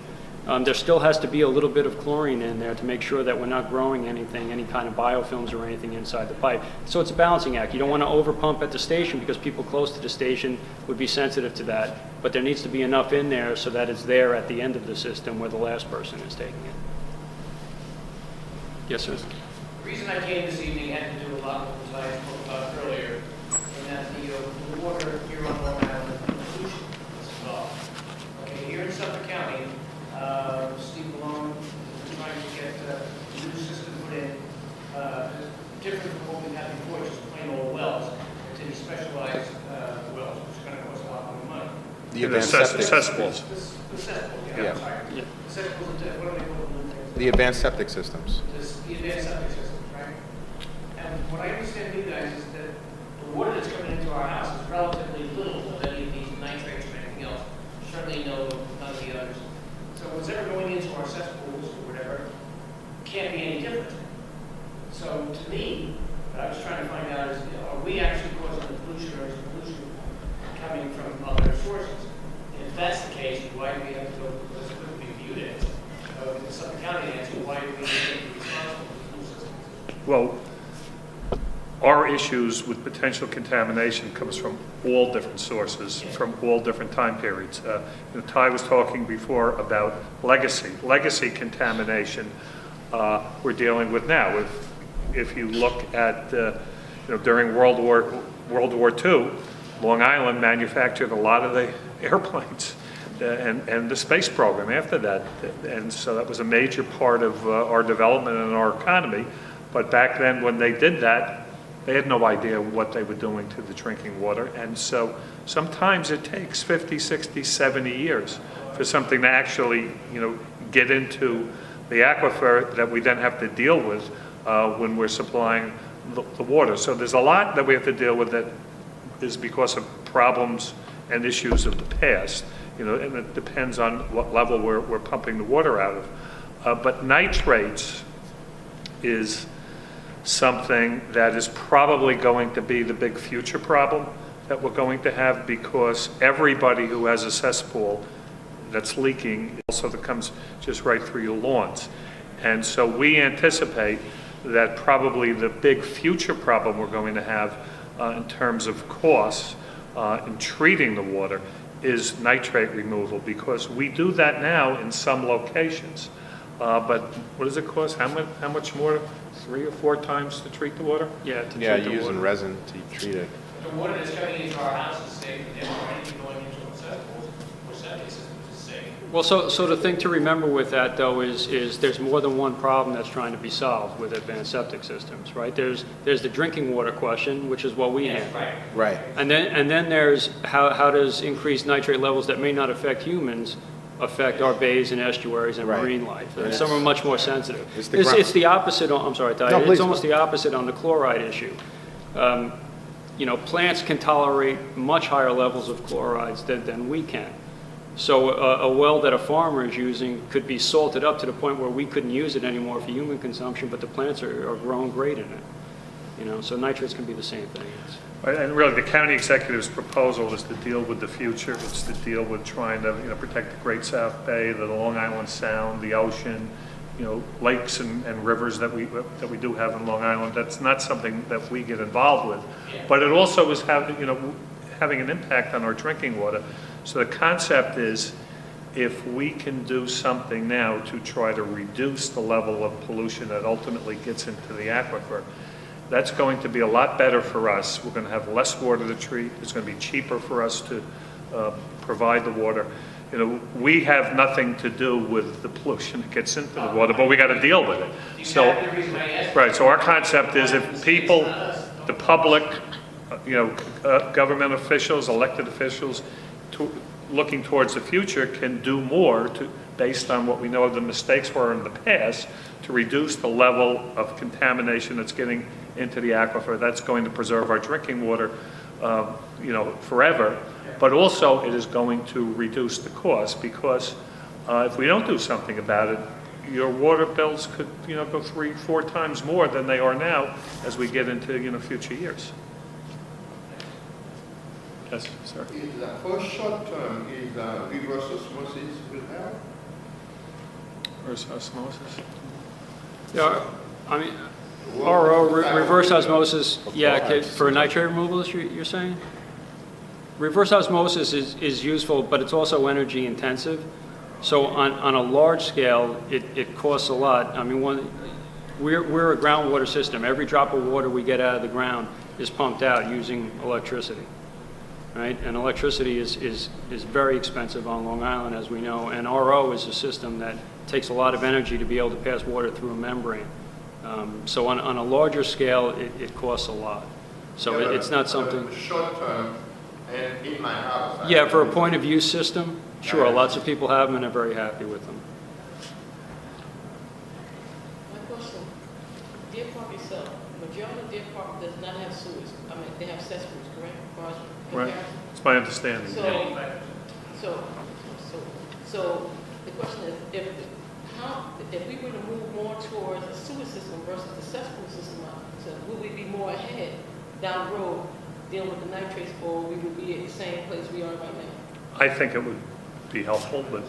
there still has to be a little bit of chlorine in there to make sure that we're not growing anything, any kind of biofilms or anything inside the pipe. So it's a balancing act. You don't want to overpump at the station because people close to the station would be sensitive to that, but there needs to be enough in there so that it's there at the end of the system where the last person is taking it. Yes, sir? The reason I came this evening had to do a lot with what I spoke about earlier, and that the water here on Long Island pollution is involved. Okay, here in Suffolk County, Steve Malone is trying to get a new system put in, different from what we had before, just plain old wells, to these specialized wells, which is going to cost a lot more money. The advanced septic. Cesspools. The cesspool, Yeah. I'm sorry. Yeah. The cesspool, what do they call them? The advanced septic systems. The advanced septic system, right? And what I understand from you guys is that the water that's coming into our house is relatively little of any of these nitrates or anything else. Certainly none of the others. So what's ever going into our cesspools or whatever can't be any different. why do we have to go, because it couldn't be viewed as, in Suffolk County answer, why do we need to be responsible for the school system? Well, our issues with potential contamination comes from all different sources, from all different time periods. Ty was talking before about legacy contamination we're dealing with now. If you look at, during World War II, Long Island manufactured a lot of the airplanes and the space program after that. And so that was a major part of our development and our economy. But back then when they did that, they had no idea what they were doing to the drinking water. And so sometimes it takes 50, 60, 70 years for something to actually, get into the aquifer that we then have to deal with when we're supplying the water. So there's a lot that we have to deal with that is because of problems and issues of the past, and it depends on what level we're pumping the water out of. But nitrates is something that is probably going to be the big future problem that we're going to have, because everybody who has a cesspool that's leaking also that comes just right through your lawns. And so we anticipate that probably the big future problem we're going to have in terms of costs in treating the water is nitrate removal, because we do that now in some locations. But what does it cost? How much more? 3 or 4 times to treat the water? Yeah, to treat Yeah, the using water. resin to treat it. The water that's coming into our houses is safe, and anything going into our cesspools or septic systems is safe. Well, so the thing to remember with that, though, is there's more than one problem that's trying to be solved with advanced septic systems, right? There's the drinking water question, which is what we Yes, handle. right. Right. And then there's how does increased nitrate levels that may not affect humans affect our bays and estuaries and Right. marine life. And Yes. some are much more sensitive. It's the ground- It's the opposite on, I'm sorry, Ty, No, it's please. almost the opposite on the chloride issue. Plants can tolerate much higher levels of chlorides than we can. So a well that a farmer is using could be salted up to the point where we couldn't use it anymore for human consumption, but the plants are growing great in it. So nitrates can be the same thing. And really, the county executive's proposal is to deal with the future. It's to deal with trying to, protect the Great South Bay, the Long Island Sound, the ocean, lakes and rivers that we do have in Long Island. That's not something that we get involved with. But it also is having an impact on our drinking water. So the concept is, if we can do something now to try to reduce the level of pollution that ultimately gets into the aquifer, that's going to be a lot better for us. We're going to have less water to treat. It's going to be cheaper for us to provide the water. We have nothing to do with the pollution that gets into the water, but we got to deal with it. So, Exactly the reason I asked. right. So our concept is, if people, the public, government officials, elected officials, looking towards the future, can do more based on what we know the mistakes were in the past, to reduce the level of contamination that's getting into the aquifer. That's going to preserve our drinking water, forever. But also, it is going to reduce the cost, because if we don't do something about it, your water bills could, go 3-4 times more than they are now as we get into, future years. Yes, sir. Is for short term, is reverse osmosis will help? Reverse osmosis. Yeah, I mean, RO, reverse osmosis, for nitrate removal, you're saying? Reverse osmosis is useful, but it's also energy intensive. So on a large scale, it costs a lot. I mean, we're a groundwater system. Every drop of water we get out of the ground is pumped out using electricity, right? And electricity is very expensive on Long Island, as we know. And RO is a system that takes a lot of energy to be able to pass water through a membrane. So on a larger scale, it costs a lot. So Yeah, it's not something. Short term, and in my house. Yeah, for a point of view system, sure, lots of people have them and are very happy with them. My question, Deer Park itself, majority of Deer Park does not have sewers. I mean, they have cesspools, correct? As far as Right. comparison? It's my understanding. So the question is, if we were to move more towards a sewer system versus the cesspool system, so would we be more ahead down the road dealing with the nitrates, or we would be at the same place we are right now? I think it would be helpful, but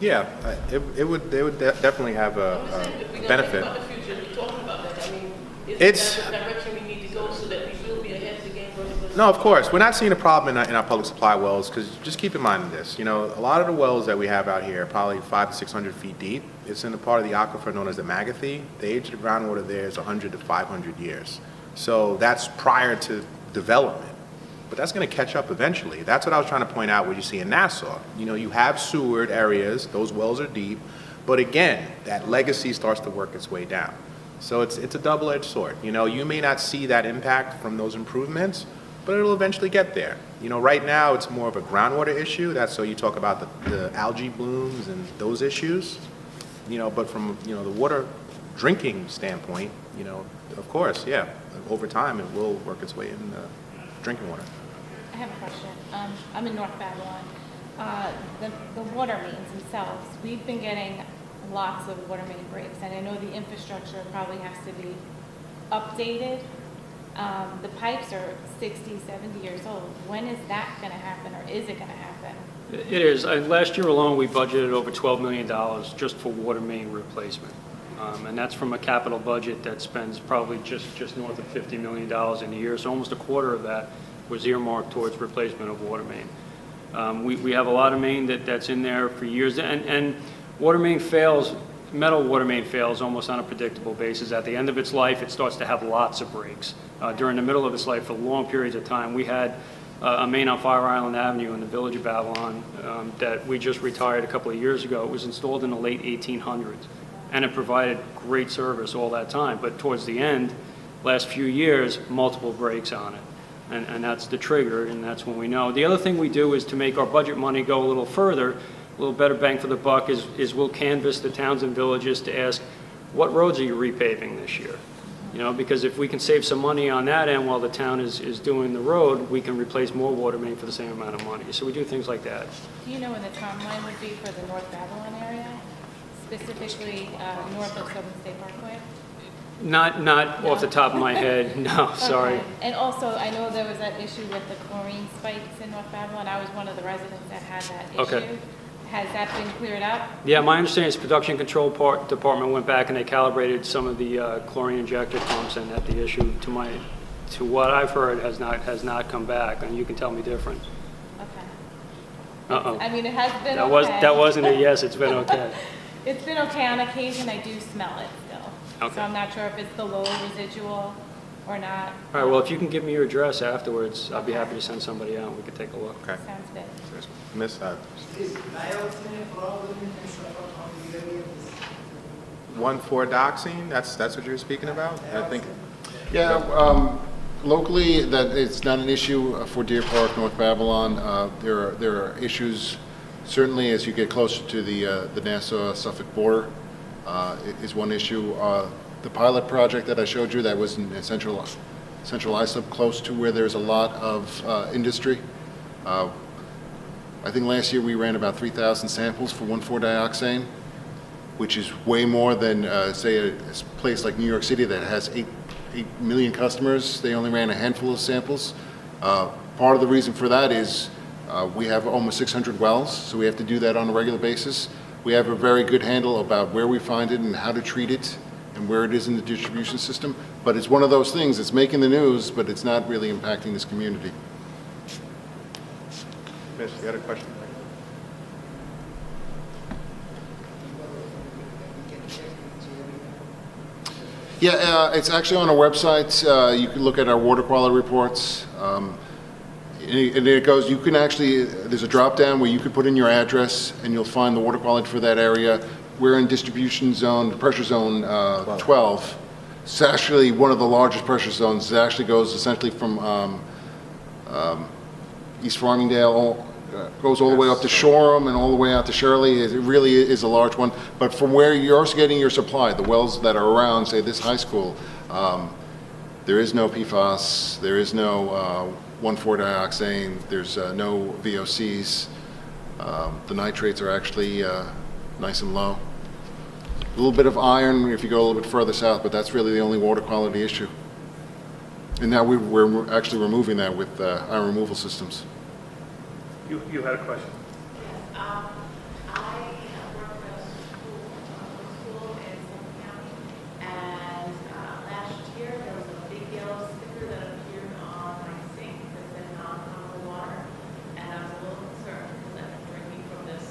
Yeah, it would, they would definitely have I'm just saying, if a we're gonna benefit. think about the future, we're talking about that, I mean, It's- is that the direction we need to go so that we will be ahead of the game versus? No, of course. We're not seeing a problem in our public supply wells, because just keep in mind this, you know, a lot of the wells that we have out here are probably 500 to 600 feet deep. It's in the part of the aquifer known as the Magathy. The age of the groundwater there is 100 to 500 years. So that's prior to development. But that's going to catch up eventually. That's what I was trying to point out what you see in Nassau. You know, you have sewered areas, those wells are deep, but again, that legacy starts to work its way down. So it's a double-edged sword. You know, you may not see that impact from those improvements, but it'll eventually get there. You know, right now it's more of a groundwater issue. That's so you talk about the algae blooms and those issues. You know, but from, you know, the water drinking standpoint, you know, of course, yeah, over time it will work its way in drinking water. I have a question. I'm in North Babylon. The water mains themselves, we've been getting lots of water main breaks, and I know the infrastructure probably has to be updated. The pipes are 60, 70 years old. When is that going to happen, or is it going to happen? It is. Last year alone, we budgeted over $12 million just for water main replacement. And that's from a capital budget that spends probably just north of $50 million in a year. So almost a quarter of that was earmarked towards replacement of water main. We have a lot of main that's in there for years. And water main fails, metal water main fails almost on a predictable basis. At the end of its life, it starts to have lots of breaks. During the middle of its life, for long periods of time, we had a main on Fire Island Avenue in the village of Babylon that we just retired a couple of years ago. It was installed in the late 1800s, and it provided great service all that time. But towards the end, last few years, multiple breaks on it. And that's the trigger, and that's when we know. The other thing we do is to make our budget money go a little further, a little better bang for the buck, is we'll canvass the towns and villages to ask, what roads are you repaving this year? You know, because if we can save some money on that end while the town is doing the road, we can replace more water main for the same amount of money. So we do things like that. Do you know when the timeline would be for the North Babylon area, specifically north of Southern State Parkway? Not off the top of my head, no, sorry. Okay. And also, I know there was that issue with the chlorine spikes in North Babylon. I was one of the residents that had that issue. Okay. Has that been cleared up? Yeah, my understanding is production control department went back and they calibrated some of the chlorine injector pumps, and that the issue, to what I've heard, has not come back, and you can tell me different. Okay. Uh-oh. I mean, it has been okay. That wasn't a yes, it's been okay. It's been okay. On occasion, I do smell it still. Okay. So I'm not sure if it's the low residual or not. All right, well, if you can give me your address afterwards, I'll be happy to send somebody out and we can take a look. Okay. Sounds good. Miss, one for Dioxane, that's what you're speaking about? I think. Yeah, locally, that it's not an issue for Deer Park, North Babylon. There are issues, certainly as you get closer to the Nassau-Suffolk border, is one issue. The pilot project that I showed you, that was in central Islip, close to where there's a lot of industry. I think last year we ran about 3,000 samples for 1,4-dioxane, which is way more than, say, a place like New York City that has 8 million customers. They only ran a handful of samples. Part of the reason for that is we have almost 600 wells, so we have to do that on a regular basis. We have a very good handle about where we find it and how to treat it and where it is in the distribution system. But it's one of those things, it's making the news, but it's not really impacting this community. Miss, you had a question? Yeah, it's actually on our website. You can look at our water quality reports. And it goes, you can actually, there's a drop down where you could put in your address and you'll find the water quality for that area. We're in distribution zone, pressure zone 12. It's actually one of the largest pressure zones. It actually goes essentially from East Farmingdale, goes all the way up to Shoreham and all the way out to Shirley. It really is a large one. But from where you're getting your supply, the wells that are around, say this high school, there is no PFAS, there is no 1,4-dioxane, there's no VOCs. The nitrates are actually nice and low. A little bit of iron if you go a little bit further south, but that's really the only water quality issue. And now we're actually removing that with iron removal systems. You had a question? I work at a school in Suffolk County, and last year there was a big yellow sticker that appeared on my sink that said non-potable water, and I was a little concerned because I've been drinking from this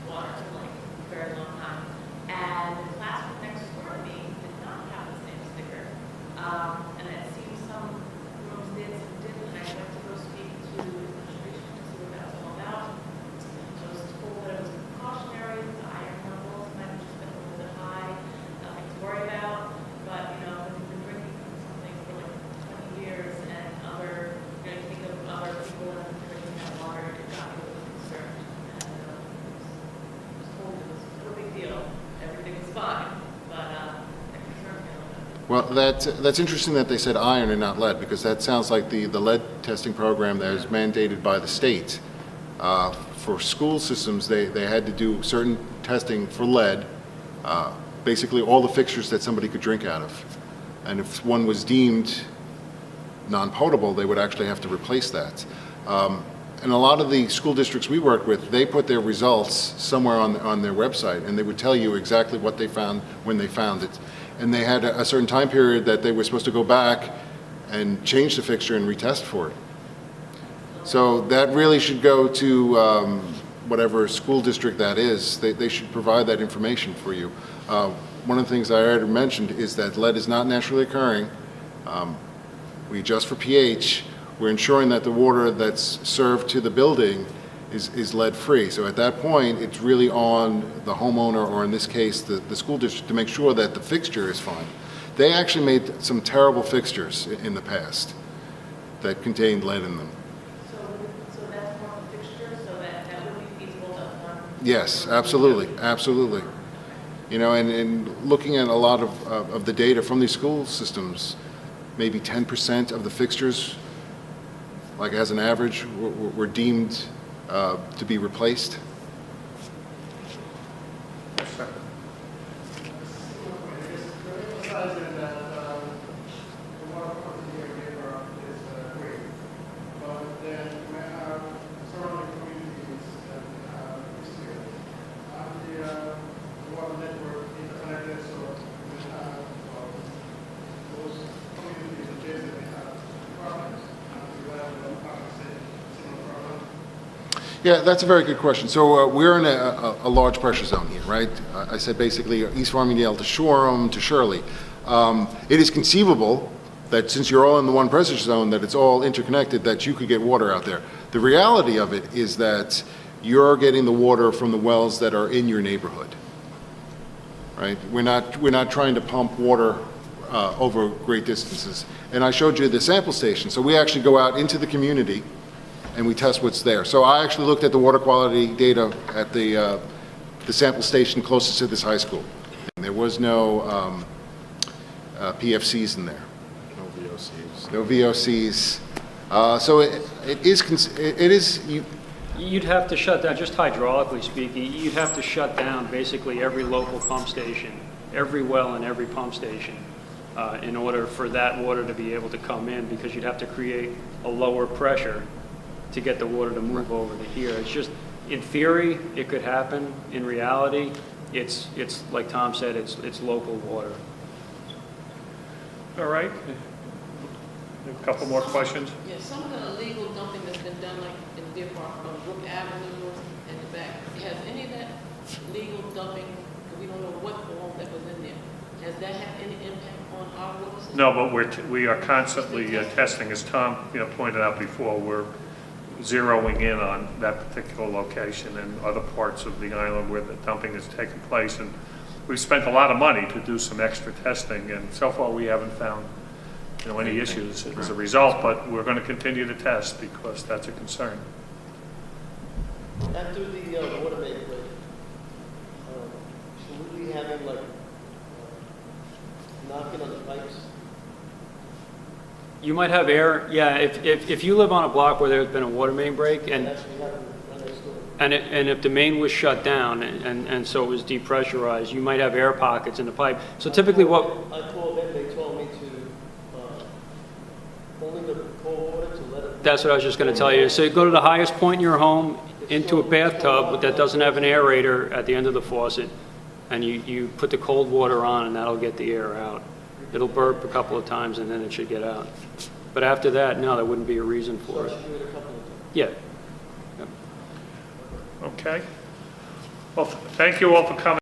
water for like a very long time. And the classroom next door to me did not have the same sticker, and it seems some rooms did, some didn't. I went to go speak to the administration to see what that was all about. I was told that it was precautionary, the iron levels might have just been a little bit high, nothing to worry about. But, you know, when you've been drinking from something for like 20 years and other, you know, you think of other people that have been drinking that water, it got me a little concerned. And I was told it was no big deal, everything was fine, but that concerned me a little bit. Well, that's interesting that they said iron and not lead, because that sounds like the lead testing program that is mandated by the state. For school systems, they had to do certain testing for lead, basically all the fixtures that somebody could drink out of. And if one was deemed non-potable, they would actually have to replace that. And a lot of the school districts we work with, they put their results somewhere on their website, and they would tell you exactly what they found when they found it. And they had a certain time period that they were supposed to go back and change the fixture and retest for it. So that really should go to whatever school district that is. They should provide that information for you. One of the things I already mentioned is that lead is not naturally occurring. We adjust for pH. We're ensuring that the water that's served to the building is lead-free. So at that point, it's really on the homeowner, or in this case, the school district, to make sure that the fixture is fine. They actually made some terrible fixtures in the past that contained lead in them. So that's more of a fixture, so that would be feasible to run? Yes, absolutely, absolutely. You know, and looking at a lot of the data from these school systems, maybe 10% of the fixtures, like as an average, were deemed to be replaced. Yes, sir. Yeah, that's a very good question. So we're in a large pressure zone here, right? I said basically East Farmingdale to Shoreham to Shirley. It is conceivable that since you're all in the one pressure zone, that it's all interconnected, that you could get water out there. The reality of it is that you're getting the water from the wells that are in your neighborhood, right? We're not trying to pump water over great distances. And I showed you the sample station. So we actually go out into the community and we test what's there. So I actually looked at the water quality data at the sample station closest to this high school. And there was no PFCs in there. No VOCs. No VOCs. So it is. You'd have to shut down, just hydraulically speaking, you'd have to shut down basically every local pump station, every well and every pump station, in order for that water to be able to come in, because you'd have to create a lower pressure to get the water to move over to here. It's just, in theory, it could happen. In reality, it's like Tom said, it's local water. All right. A couple more questions? Yeah, some of the illegal dumping that's been done, like in Deer Park, on Brook Avenue and the back, has any of that legal dumping, we don't know what form that was in there, has that had any impact on our water system? No, but we are constantly testing, as Tom pointed out before. We're zeroing in on that particular location and other parts of the island where the dumping is taking place. And we've spent a lot of money to do some extra testing, and so far we haven't found any issues as a result, but we're going to continue to test because that's a concern. After the water main break, should we be having knocking on the pipes? You might have air, yeah, if you live on a block where there's been a water main break and if the main was shut down and so it was depressurized, you might have air pockets in the pipe. So typically I called them, they told me to only the cold water to let it. That's what I was just going to tell you. So you go to the highest point in your home. If into a bathtub that doesn't have an aerator at the end of the faucet, and you put the cold water on, and that'll get the air out. It'll burp a couple of times, and then it should get out. But after that, no, there wouldn't be a reason for it. Do it a couple of times. Yeah. Okay. Well, thank you all for coming.